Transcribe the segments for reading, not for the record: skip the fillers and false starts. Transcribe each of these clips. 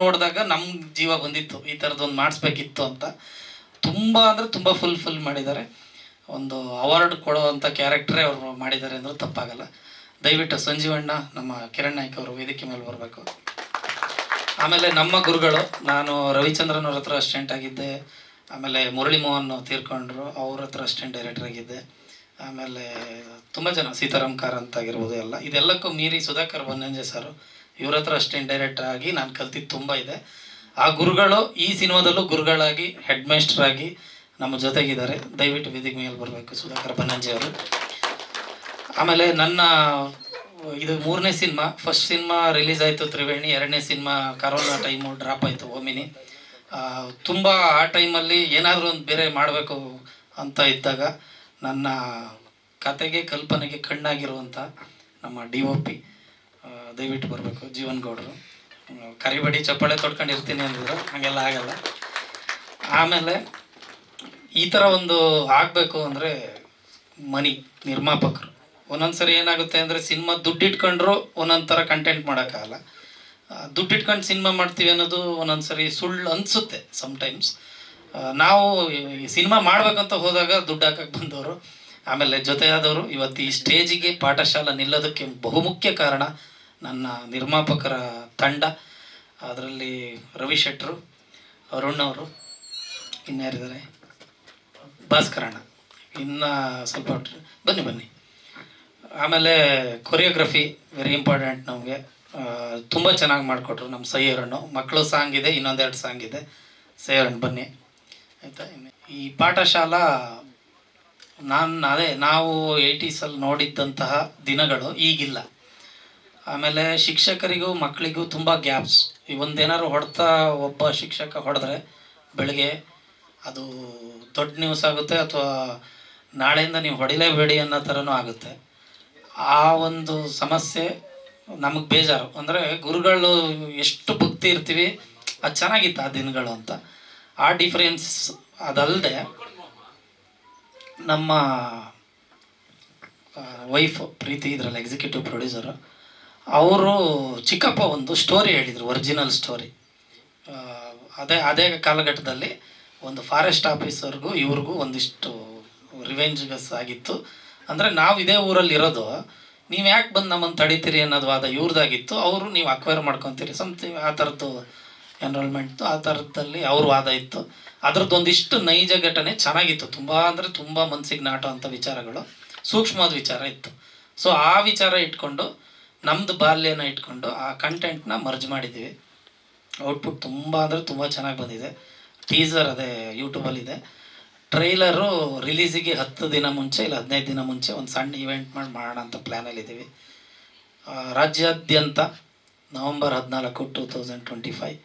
ನೋಡಿದಾಗ ನಮ್ಮ ಜೀವ ಬಂದಿತ್ತು, ಈ ಥರದ್ದೊಂದು ಮಾಡಿಸ್ಬೇಕಿತ್ತು ಅಂತ. ತುಂಬ ಅಂದರೆ ತುಂಬ ಫುಲ್ ಮಾಡಿದ್ದಾರೆ. ಒಂದು ಅವಾರ್ಡ್ ಕೊಡುವಂಥ ಕ್ಯಾರೆಕ್ಟ್ರೇ ಅವರು ಮಾಡಿದ್ದಾರೆ ಅಂದರೂ ತಪ್ಪಾಗಲ್ಲ. ದಯವಿಟ್ಟು ಸಂಜೀವಣ್ಣ, ನಮ್ಮ ಕಿರಣ್ ನಾಯ್ಕ ಅವರು ವೇದಿಕೆ ಮೇಲೆ ಬರಬೇಕು. ಆಮೇಲೆ ನಮ್ಮ ಗುರುಗಳು, ನಾನು ರವಿಚಂದ್ರನ್ ಅವ್ರ ಹತ್ರ ಅಸಿಸ್ಟೆಂಟ್ ಆಗಿದ್ದೆ. ಆಮೇಲೆ ಮುರಳಿ ಮೋಹನ್ ತೀರ್ಕೊಂಡ್ರು, ಅವ್ರ ಹತ್ರ ಅಸಿಸ್ಟೆಂಟ್ ಡೈರೆಕ್ಟರ್ ಆಗಿದ್ದೆ. ಆಮೇಲೆ ತುಂಬ ಜನ, ಸೀತಾರಾಮ್ ಕಾರಂತ್ ಆಗಿರ್ಬೋದು, ಇದೆಲ್ಲಕ್ಕೂ ಮೀರಿ ಸುಧಾಕರ್ ಬನ್ನಂಜೆ ಸರ್, ಇವ್ರ ಹತ್ರ ಅಸಿಸ್ಟೆಂಟ್ ಡೈರೆಕ್ಟರ್ ಆಗಿ ನಾನು ಕಲ್ತಿದ್ದು ತುಂಬ ಇದೆ. ಆ ಗುರುಗಳು ಈ ಸಿನಿಮಾದಲ್ಲೂ ಗುರುಗಳಾಗಿ, ಹೆಡ್ ಮಾಸ್ಟರ್ ಆಗಿ ನಮ್ಮ ಜೊತೆಗಿದ್ದಾರೆ. ದಯವಿಟ್ಟು ವೇದಿಕೆ ಮೇಲೆ ಬರಬೇಕು ಸುಧಾಕರ್ ಬನ್ನಂಜೆ ಅವರು. ಆಮೇಲೆ ನನ್ನ ಇದು 3ನೇ ಸಿನಿಮಾ. ಫಸ್ಟ್ ಸಿನಿಮಾ ರಿಲೀಸ್ ಆಯಿತು ತ್ರಿವೇಣಿ, 2ನೇ ಸಿನಿಮಾ ಕರೋನಾ ಟೈಮು ಡ್ರಾಪ್ ಆಯಿತು ಓಮಿನಿ. ತುಂಬ ಆ ಟೈಮಲ್ಲಿ ಏನಾದರೂ ಒಂದು ಬೇರೆ ಮಾಡಬೇಕು ಅಂತ ಇದ್ದಾಗ ನನ್ನ ಕತೆಗೆ ಕಲ್ಪನೆಗೆ ಕಣ್ಣಾಗಿರುವಂಥ ನಮ್ಮ DOP ದಯವಿಟ್ಟು ಬರಬೇಕು, ಜೀವನ್ ಗೌಡರು. ಕರಿಬಡಿ ಚಪ್ಪಾಳೆ ತೊಡ್ಕೊಂಡಿರ್ತೀನಿ ಅಂದಿದ್ರು, ಹಾಗೆಲ್ಲ ಆಗಲ್ಲ. ಆಮೇಲೆ ಈ ಥರ ಒಂದು ಆಗಬೇಕು ಅಂದರೆ ಮನಿ ನಿರ್ಮಾಪಕರು. ಒಂದೊಂದ್ಸರಿ ಏನಾಗುತ್ತೆ ಅಂದರೆ ಸಿನಿಮಾ ದುಡ್ಡಿಟ್ಕೊಂಡ್ರು ಒಂದೊಂದು ಥರ ಕಂಟೆಂಟ್ ಮಾಡೋಕ್ಕಾಗಲ್ಲ. ದುಡ್ಡಿಟ್ಕೊಂಡು ಸಿನಿಮಾ ಮಾಡ್ತೀವಿ ಅನ್ನೋದು ಒಂದೊಂದ್ಸರಿ ಸುಳ್ಳು ಅನಿಸುತ್ತೆ ಸಮ್ಟೈಮ್ಸ್. ನಾವು ಸಿನಿಮಾ ಮಾಡ್ಬೇಕಂತ ಹೋದಾಗ ದುಡ್ಡು ಹಾಕಕ್ಕೆ ಬಂದವರು, ಆಮೇಲೆ ಜೊತೆಯಾದವರು. ಇವತ್ತು ಈ ಸ್ಟೇಜಿಗೆ ಪಾಠಶಾಲಾ ನಿಲ್ಲೋದಕ್ಕೆ ಬಹುಮುಖ್ಯ ಕಾರಣ ನನ್ನ ನಿರ್ಮಾಪಕರ ತಂಡ. ಅದರಲ್ಲಿ ರವಿ ಶೆಟ್ಟರು, ಅರುಣ್ ಅವರು, ಇನ್ಯಾರಿದ್ದಾರೆ, ಭಾಸ್ಕರಣ್ಣ, ಇನ್ನು ಸ್ವಲ್ಪ ಬನ್ನಿ. ಆಮೇಲೆ ಕೊರಿಯೋಗ್ರಫಿ ವೆರಿ ಇಂಪಾರ್ಟೆಂಟ್ ನಮಗೆ. ತುಂಬ ಚೆನ್ನಾಗಿ ಮಾಡಿಕೊಟ್ರು ನಮ್ಮ ಸೈಯರಣ್ಣು. ಮಕ್ಕಳು ಸಾಂಗ್ ಇದೆ, ಇನ್ನೊಂದೆರಡು ಸಾಂಗ್ ಇದೆ. ಸೈಯರಣ್ಣ ಬನ್ನಿ ಆಯಿತಾ. ಈ ಪಾಠಶಾಲಾ ನಾವು 80ಸಲ್ಲಿ ನೋಡಿದ್ದಂತಹ ದಿನಗಳು ಈಗಿಲ್ಲ. ಆಮೇಲೆ ಶಿಕ್ಷಕರಿಗೂ ಮಕ್ಕಳಿಗೂ ತುಂಬ ಗ್ಯಾಪ್ಸ್. ಒಂದೇನಾದ್ರು ಹೊಡ್ತಾ ಒಬ್ಬ ಶಿಕ್ಷಕ ಹೊಡೆದ್ರೆ ಬೆಳಗ್ಗೆ ಅದು ದೊಡ್ಡ ನ್ಯೂಸ್ ಆಗುತ್ತೆ, ಅಥವಾ ನಾಳೆಯಿಂದ ನೀವು ಹೊಡಿಲೇಬೇಡಿ ಅನ್ನೋ ಥರನೂ ಆಗುತ್ತೆ. ಆ ಒಂದು ಸಮಸ್ಯೆ ನಮಗೆ ಬೇಜಾರು. ಅಂದರೆ ಗುರುಗಳು ಎಷ್ಟು ಭಕ್ತಿ ಇರ್ತೀವಿ, ಅದು ಚೆನ್ನಾಗಿತ್ತು ಆ ದಿನಗಳು ಅಂತ. ಆ ಡಿಫ್ರೆನ್ಸ್ ಅದಲ್ಲದೆ ನಮ್ಮ ವೈಫ್ ಪ್ರೀತಿ ಇದರಲ್ಲಿ ಎಕ್ಸಿಕ್ಯೂಟಿವ್ ಪ್ರೊಡ್ಯೂಸರು, ಅವರು ಚಿಕ್ಕಪ್ಪ ಒಂದು ಸ್ಟೋರಿ ಹೇಳಿದರು, ಒರಿಜಿನಲ್ ಸ್ಟೋರಿ. ಅದೇ ಕಾಲಘಟ್ಟದಲ್ಲಿ ಒಂದು ಫಾರೆಸ್ಟ್ ಆಫೀಸರ್ಗೂ ಇವ್ರಿಗೂ ಒಂದಿಷ್ಟು ರಿವೆಂಜ್ಗಸ್ ಆಗಿತ್ತು. ಅಂದರೆ ನಾವು ಇದೇ ಊರಲ್ಲಿ ಇರೋದು, ನೀವು ಯಾಕೆ ಬಂದು ನಮ್ಮನ್ನು ತಡಿತೀರಿ ಅನ್ನೋದು ವಾದ ಇವ್ರದ್ದಾಗಿತ್ತು. ಅವರು ನೀವು ಅಕ್ವೈರ್ ಮಾಡ್ಕೊತೀರಿ ಸಮಥಿಂಗ್ ಆ ಥರದ್ದು ಎನ್ರೋಲ್ಮೆಂಟ್ದು, ಆ ಥರದಲ್ಲಿ ಅವ್ರ ವಾದ ಇತ್ತು. ಅದ್ರದ್ದು ಒಂದಿಷ್ಟು ನೈಜ ಘಟನೆ ಚೆನ್ನಾಗಿತ್ತು. ತುಂಬ ಅಂದರೆ ತುಂಬ ಮನಸ್ಸಿಗೆ ನಾಟೋ ಅಂಥ ವಿಚಾರಗಳು, ಸೂಕ್ಷ್ಮವಾದ ವಿಚಾರ ಇತ್ತು. ಸೊ ಆ ವಿಚಾರ ಇಟ್ಕೊಂಡು, ನಮ್ಮದು ಬಾಲ್ಯನ ಇಟ್ಕೊಂಡು ಆ ಕಂಟೆಂಟ್ನ ಮರ್ಜ್ ಮಾಡಿದ್ದೀವಿ. ಔಟ್ಪುಟ್ ತುಂಬ ಅಂದರೆ ತುಂಬ ಚೆನ್ನಾಗಿ ಬಂದಿದೆ. ಟೀಸರ್ ಅದೇ ಯೂಟ್ಯೂಬಲ್ಲಿದೆ. ಟ್ರೈಲರು ರಿಲೀಸಿಗೆ 10 ದಿನ ಮುಂಚೆ ಇಲ್ಲ 15 ದಿನ ಮುಂಚೆ ಒಂದು ಸಣ್ಣ ಇವೆಂಟ್ ಮಾಡೋಣ ಅಂತ ಪ್ಲ್ಯಾನಲ್ಲಿದ್ದೀವಿ. ರಾಜ್ಯಾದ್ಯಂತ ನವಂಬರ್ 14, 2025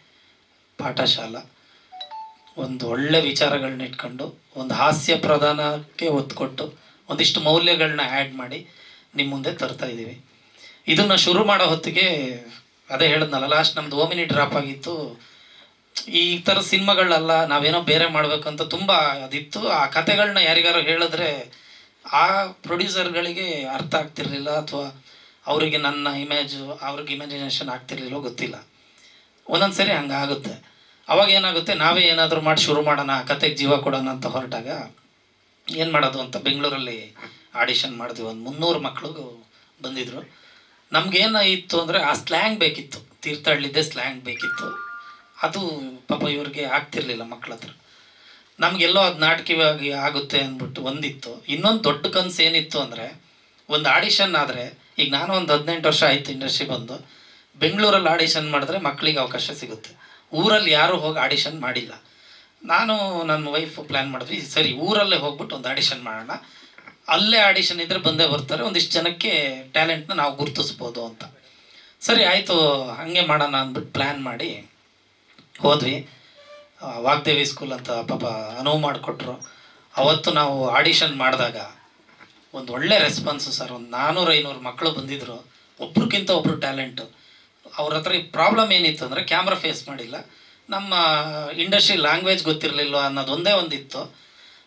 ಪಾಠಶಾಲಾ ಒಂದು ಒಳ್ಳೆ ವಿಚಾರಗಳನ್ನ ಇಟ್ಕೊಂಡು, ಒಂದು ಹಾಸ್ಯ ಪ್ರಧಾನಕ್ಕೆ ಒತ್ತು ಕೊಟ್ಟು, ಒಂದಿಷ್ಟು ಮೌಲ್ಯಗಳನ್ನ ಆ್ಯಡ್ ಮಾಡಿ ನಿಮ್ಮ ಮುಂದೆ ತರ್ತಾ ಇದ್ದೀವಿ. ಇದನ್ನು ಶುರು ಮಾಡೋ ಹೊತ್ತಿಗೆ ಅದೇ ಹೇಳಿದ್ನಲ್ಲ, ಲಾಸ್ಟ್ ನಮ್ಮದು ಓಮಿನಿ ಡ್ರಾಪ್ ಆಗಿತ್ತು. ಈ ಥರ ಸಿನಿಮಾಗಳಲ್ಲ, ನಾವೇನೋ ಬೇರೆ ಮಾಡಬೇಕಂತ ತುಂಬ ಅದಿತ್ತು. ಆ ಕತೆಗಳನ್ನ ಯಾರಿಗಾರು ಹೇಳಿದ್ರೆ ಆ ಪ್ರೊಡ್ಯೂಸರ್ಗಳಿಗೆ ಅರ್ಥ ಆಗ್ತಿರ್ಲಿಲ್ಲ, ಅಥವಾ ಅವರಿಗೆ ನನ್ನ ಅವ್ರಿಗೆ ಇಮ್ಯಾಜಿನೇಷನ್ ಆಗ್ತಿರ್ಲಿಲ್ಲೋ ಗೊತ್ತಿಲ್ಲ. ಒಂದೊಂದು ಸರಿ ಹಂಗಾಗುತ್ತೆ. ಅವಾಗ ಏನಾಗುತ್ತೆ, ನಾವೇ ಏನಾದರೂ ಮಾಡಿ ಶುರು ಮಾಡೋಣ, ಆ ಕತೆಗೆ ಜೀವ ಕೊಡೋಣ ಅಂತ ಹೊರಟಾಗ ಏನು ಮಾಡೋದು ಅಂತ ಬೆಂಗಳೂರಲ್ಲಿ ಆಡಿಷನ್ ಮಾಡಿದ್ವಿ. ಒಂದು 300 ಮಕ್ಕಳು ಬಂದಿದ್ದರು. ನಮಗೇನಾಯಿತು ಅಂದರೆ ಆ ಸ್ಲ್ಯಾಂಗ್ ಬೇಕಿತ್ತು, ತೀರ್ಥಹಳ್ಳಿದ್ದೇ ಸ್ಲ್ಯಾಂಗ್ ಬೇಕಿತ್ತು. ಅದು ಪಾಪ ಇವ್ರಿಗೆ ಆಗ್ತಿರ್ಲಿಲ್ಲ ಮಕ್ಕಳ ಹತ್ರ. ನಮಗೆಲ್ಲೋ ಅದು ನಾಟಕೀಯವಾಗಿ ಆಗುತ್ತೆ ಅಂದ್ಬಿಟ್ಟು ಒಂದಿತ್ತು. ಇನ್ನೊಂದು ದೊಡ್ಡ ಕನಸು ಏನಿತ್ತು ಅಂದರೆ, ಒಂದು ಆಡಿಷನ್ ಆದರೆ, ಈಗ ನಾನು ಒಂದು 18 ವರ್ಷ ಆಯಿತು ಇಂಡಸ್ಟ್ರಿ ಬಂದು, ಬೆಂಗಳೂರಲ್ಲಿ ಆಡಿಷನ್ ಮಾಡಿದ್ರೆ ಮಕ್ಕಳಿಗೆ ಅವಕಾಶ ಸಿಗುತ್ತೆ. ಊರಲ್ಲಿ ಯಾರೂ ಹೋಗಿ ಆಡಿಷನ್ ಮಾಡಿಲ್ಲ. ನಾನು ನನ್ನ ವೈಫ್ ಪ್ಲ್ಯಾನ್ ಮಾಡಿದ್ವಿ, ಸರಿ ಊರಲ್ಲೇ ಹೋಗ್ಬಿಟ್ಟು ಒಂದು ಆಡಿಷನ್ ಮಾಡೋಣ, ಅಲ್ಲೇ ಆಡಿಷನ್ ಇದ್ದರೆ ಬಂದೇ ಬರ್ತಾರೆ, ಒಂದಿಷ್ಟು ಜನಕ್ಕೆ ಟ್ಯಾಲೆಂಟ್ನ ನಾವು ಗುರುತಿಸ್ಬೋದು ಅಂತ. ಸರಿ ಆಯಿತು, ಹಾಗೆ ಮಾಡೋಣ ಅಂದ್ಬಿಟ್ಟು ಪ್ಲ್ಯಾನ್ ಮಾಡಿ ಹೋದ್ವಿ. ವಾಗ್ದೇವಿ ಸ್ಕೂಲ್ ಅಂತ ಪಾಪ ಅನುವು ಮಾಡಿಕೊಟ್ರು. ಅವತ್ತು ನಾವು ಆಡಿಷನ್ ಮಾಡಿದಾಗ ಒಂದು ಒಳ್ಳೆ ರೆಸ್ಪಾನ್ಸು ಸರ್. ಒಂದು 400-500 ಮಕ್ಕಳು ಬಂದಿದ್ದರು, ಒಬ್ರಿಗಿಂತ ಒಬ್ಬರು ಟ್ಯಾಲೆಂಟು. ಅವ್ರ ಹತ್ರ ಪ್ರಾಬ್ಲಮ್ ಏನಿತ್ತು ಅಂದರೆ ಕ್ಯಾಮ್ರಾ ಫೇಸ್ ಮಾಡಿಲ್ಲ, ನಮ್ಮ ಇಂಡಸ್ಟ್ರಿ ಲ್ಯಾಂಗ್ವೇಜ್ ಗೊತ್ತಿರಲಿಲ್ಲ ಅನ್ನೋದೊಂದೇ ಒಂದಿತ್ತು.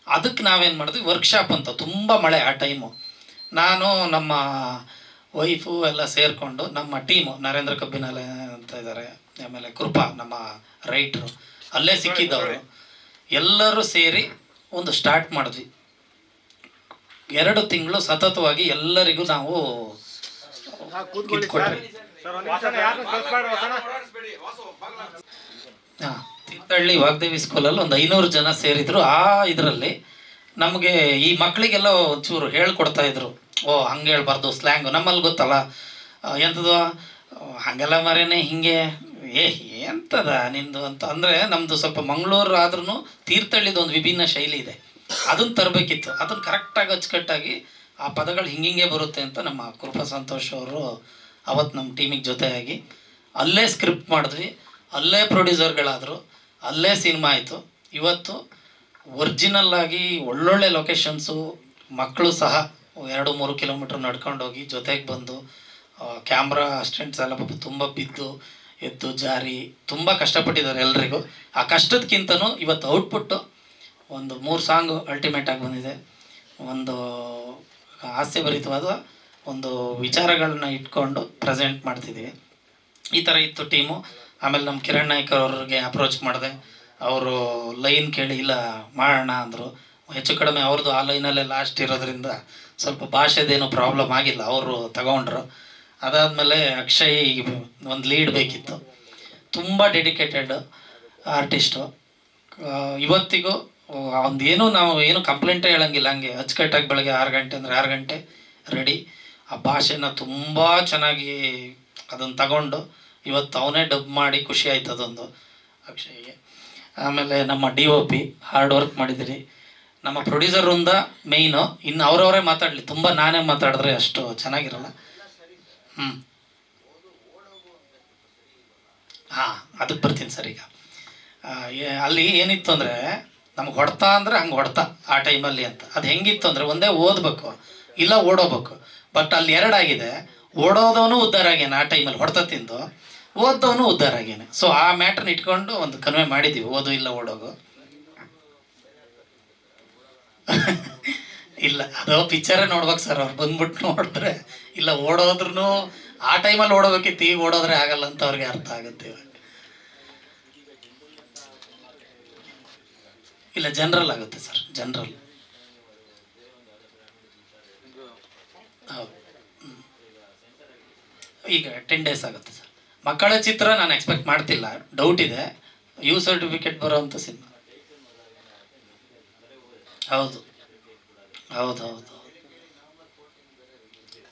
ಅದಕ್ಕೆ ನಾವೇನು ಮಾಡಿದ್ವಿ, ವರ್ಕ್ಶಾಪ್ ಅಂತ. ತುಂಬ ಮಳೆ ಆ ಟೈಮು. ನಾನು ನಮ್ಮ ವೈಫು ಎಲ್ಲ ಸೇರಿಕೊಂಡು, ನಮ್ಮ ಟೀಮು ನರೇಂದ್ರ ಕಬ್ಬಿನಾಲೆ ಅಂತ ಇದ್ದಾರೆ, ಆಮೇಲೆ ಕೃಪಾ ನಮ್ಮ ರೈಟ್ರು, ಅಲ್ಲೇ ಸಿಕ್ಕಿದ್ದವರು ಎಲ್ಲರೂ ಸೇರಿ ಒಂದು ಸ್ಟಾರ್ಟ್ ಮಾಡಿದ್ವಿ. 2 ತಿಂಗಳು ಸತತವಾಗಿ ಎಲ್ಲರಿಗೂ ನಾವು ತೀರ್ಥಹಳ್ಳಿ ವಾಗ್ದೇವಿ ಸ್ಕೂಲಲ್ಲಿ ಒಂದು 500 ಜನ ಸೇರಿದ್ರು. ಆ ಇದರಲ್ಲಿ ನಮಗೆ ಈ ಮಕ್ಕಳಿಗೆಲ್ಲ ಒಂಚೂರು ಹೇಳ್ಕೊಡ್ತಾ ಇದ್ರು. ಓ ಹಂಗೆ ಹೇಳ್ಬಾರ್ದು, ಸ್ಲ್ಯಾಂಗು ನಮ್ಮಲ್ಲಿ ಗೊತ್ತಲ್ಲ ಎಂಥದ್ದು ಹಾಗೆಲ್ಲ ಮರೇನೆ ಹಿಂಗೆ ಎಂತದ ನಿಂದು ಅಂತ. ಅಂದರೆ ನಮ್ಮದು ಸ್ವಲ್ಪ ಮಂಗಳೂರು ಆದ್ರೂ ತೀರ್ಥಹಳ್ಳಿದು ಒಂದು ವಿಭಿನ್ನ ಶೈಲಿ ಇದೆ, ಅದನ್ನು ತರಬೇಕಿತ್ತು. ಅದನ್ನು ಕರೆಕ್ಟಾಗಿ ಅಚ್ಚುಕಟ್ಟಾಗಿ ಆ ಪದಗಳು ಹಿಂಗೆ ಬರುತ್ತೆ ಅಂತ ನಮ್ಮ ಕೃಪಾ ಸಂತೋಷ್ ಅವರು ಅವತ್ತು ನಮ್ಮ ಟೀಮಿಗೆ ಜೊತೆಯಾಗಿ ಅಲ್ಲೇ ಸ್ಕ್ರಿಪ್ಟ್ ಮಾಡಿದ್ವಿ, ಅಲ್ಲೇ ಪ್ರೊಡ್ಯೂಸರ್ಗಳಾದರು, ಅಲ್ಲೇ ಸಿನಿಮಾ ಆಯಿತು. ಇವತ್ತು ಒರ್ಜಿನಲ್ ಆಗಿ ಒಳ್ಳೊಳ್ಳೆ ಲೊಕೇಶನ್ಸು, ಮಕ್ಕಳು ಸಹ 2-3 ಕಿಲೋಮೀಟ್ರ್ ನಡ್ಕೊಂಡೋಗಿ ಜೊತೆಗೆ ಬಂದು ಕ್ಯಾಮ್ರಾ ಅಸಿಸ್ಟೆಂಟ್ಸ್ ಎಲ್ಲ ಪಾಪ ತುಂಬ ಬಿದ್ದು ಎದ್ದು ಜಾರಿ ತುಂಬ ಕಷ್ಟಪಟ್ಟಿದ್ದಾರೆ ಎಲ್ರಿಗೂ. ಆ ಕಷ್ಟದಕ್ಕಿಂತನೂ ಇವತ್ತು ಔಟ್ಪುಟ್ಟು ಒಂದು 3 ಸಾಂಗು ಅಲ್ಟಿಮೇಟ್ ಆಗಿ ಬಂದಿದೆ. ಒಂದು ಹಾಸ್ಯಭರಿತವಾದ ಒಂದು ವಿಚಾರಗಳನ್ನ ಇಟ್ಕೊಂಡು ಪ್ರೆಸೆಂಟ್ ಮಾಡ್ತಿದ್ದೀವಿ. ಈ ಥರ ಇತ್ತು ಟೀಮು. ಆಮೇಲೆ ನಮ್ಮ ಕಿರಣ್ ನಾಯ್ಕ ಅವ್ರಿಗೆ ಅಪ್ರೋಚ್ ಮಾಡಿದೆ, ಅವರು ಲೈನ್ ಕೇಳಿ ಇಲ್ಲ ಮಾಡೋಣ ಅಂದರು. ಹೆಚ್ಚು ಕಡಿಮೆ ಅವ್ರದ್ದು ಆ ಲೈನಲ್ಲೇ ಲಾಸ್ಟ್ ಇರೋದ್ರಿಂದ ಸ್ವಲ್ಪ ಭಾಷೆದೇನು ಪ್ರಾಬ್ಲಮ್ ಆಗಿಲ್ಲ, ಅವರು ತಗೊಂಡ್ರು. ಅದಾದಮೇಲೆ ಅಕ್ಷಯ್ ಒಂದು ಲೀಡ್ ಬೇಕಿತ್ತು, ತುಂಬ ಡೆಡಿಕೇಟೆಡ್ ಆರ್ಟಿಸ್ಟು. ಇವತ್ತಿಗೂ ಒಂದೇನು ನಾವು ಏನು ಕಂಪ್ಲೇಂಟೇ ಹೇಳಂಗಿಲ್ಲ, ಹಂಗೆ ಅಚ್ಚುಕಟ್ಟಾಗಿ ಬೆಳಗ್ಗೆ 6 ಗಂಟೆ ಅಂದರೆ 6 ಗಂಟೆ ರೆಡಿ. ಆ ಭಾಷೆನ ತುಂಬ ಚೆನ್ನಾಗಿ ಅದನ್ನು ತಗೊಂಡು ಇವತ್ತು ಅವನೇ ಡಬ್ ಮಾಡಿ ಖುಷಿ ಆಯ್ತು ಅದೊಂದು ಅಕ್ಷಯ್ಗೆ. ಆಮೇಲೆ ನಮ್ಮ DOP ಹಾರ್ಡ್ ವರ್ಕ್ ಮಾಡಿದಿರಿ. ನಮ್ಮ ಪ್ರೊಡ್ಯೂಸರ್ ವೃಂದ ಮೇಯ್ನು, ಇನ್ನು ಅವರವರೇ ಮಾತಾಡಲಿ, ತುಂಬ ನಾನೇ ಮಾತಾಡಿದ್ರೆ ಅಷ್ಟು ಚೆನ್ನಾಗಿರಲ್ಲ. ಹಾಂ, ಅದಕ್ಕೆ ಬರ್ತೀನಿ ಸರ್. ಈಗ ಅಲ್ಲಿ ಏನಿತ್ತು ಅಂದರೆ ನಮ್ಗೆ ಹೊಡ್ತಾ ಅಂದರೆ ಹಂಗೆ ಹೊಡ್ತಾ ಆ ಟೈಮಲ್ಲಿ ಅಂತ. ಅದು ಹೆಂಗಿತ್ತು ಅಂದರೆ ಒಂದೇ ಓದಬೇಕು ಇಲ್ಲ ಓಡೋಬೇಕು. ಬಟ್ ಅಲ್ಲಿ 2 ಆಗಿದೆ. ಓಡೋದವನು ಉದ್ಧಾರ ಆಗ್ಯಾನ ಆ ಟೈಮಲ್ಲಿ ಹೊಡ್ತಾ ತಿಂದು, ಓದೋನು ಉದ್ಧಾರ ಆಗ್ಯಾನೆ. ಸೊ ಆ ಮ್ಯಾಟ್ರನ್ನ ಇಟ್ಕೊಂಡು ಒಂದು ಕನ್ವೆ ಮಾಡಿದ್ದೀವಿ, ಓದು ಇಲ್ಲ ಓಡೋಗು. ಇಲ್ಲ ಅದು ಪಿಕ್ಚರೇ ನೋಡ್ಬೇಕು ಸರ್, ಅವ್ರು ಬಂದ್ಬಿಟ್ಟು ನೋಡಿದ್ರೆ. ಇಲ್ಲ ಓಡೋದ್ರೂ ಆ ಟೈಮಲ್ಲಿ ಓಡೋಬೇಕಿತ್ತು, ಈಗ ಓಡೋದ್ರೆ ಆಗಲ್ಲ ಅಂತ ಅವ್ರಿಗೆ ಅರ್ಥ ಆಗುತ್ತೆ ಇವಾಗ. ಇಲ್ಲ ಜನರಲ್ ಆಗುತ್ತೆ ಸರ್, ಜನರಲ್. ಹೌದು, ಈಗ 10 days ಆಗುತ್ತೆ ಸರ್. ಮಕ್ಕಳ ಚಿತ್ರ ನಾನು ಎಕ್ಸ್ಪೆಕ್ಟ್ ಮಾಡ್ತಿಲ್ಲ, ಡೌಟ್ ಇದೆ. ಯು ಸರ್ಟಿಫಿಕೇಟ್ ಬರೋವಂಥ ಸಿನಿಮಾ. ಹೌದು ಹೌದು ಹೌದು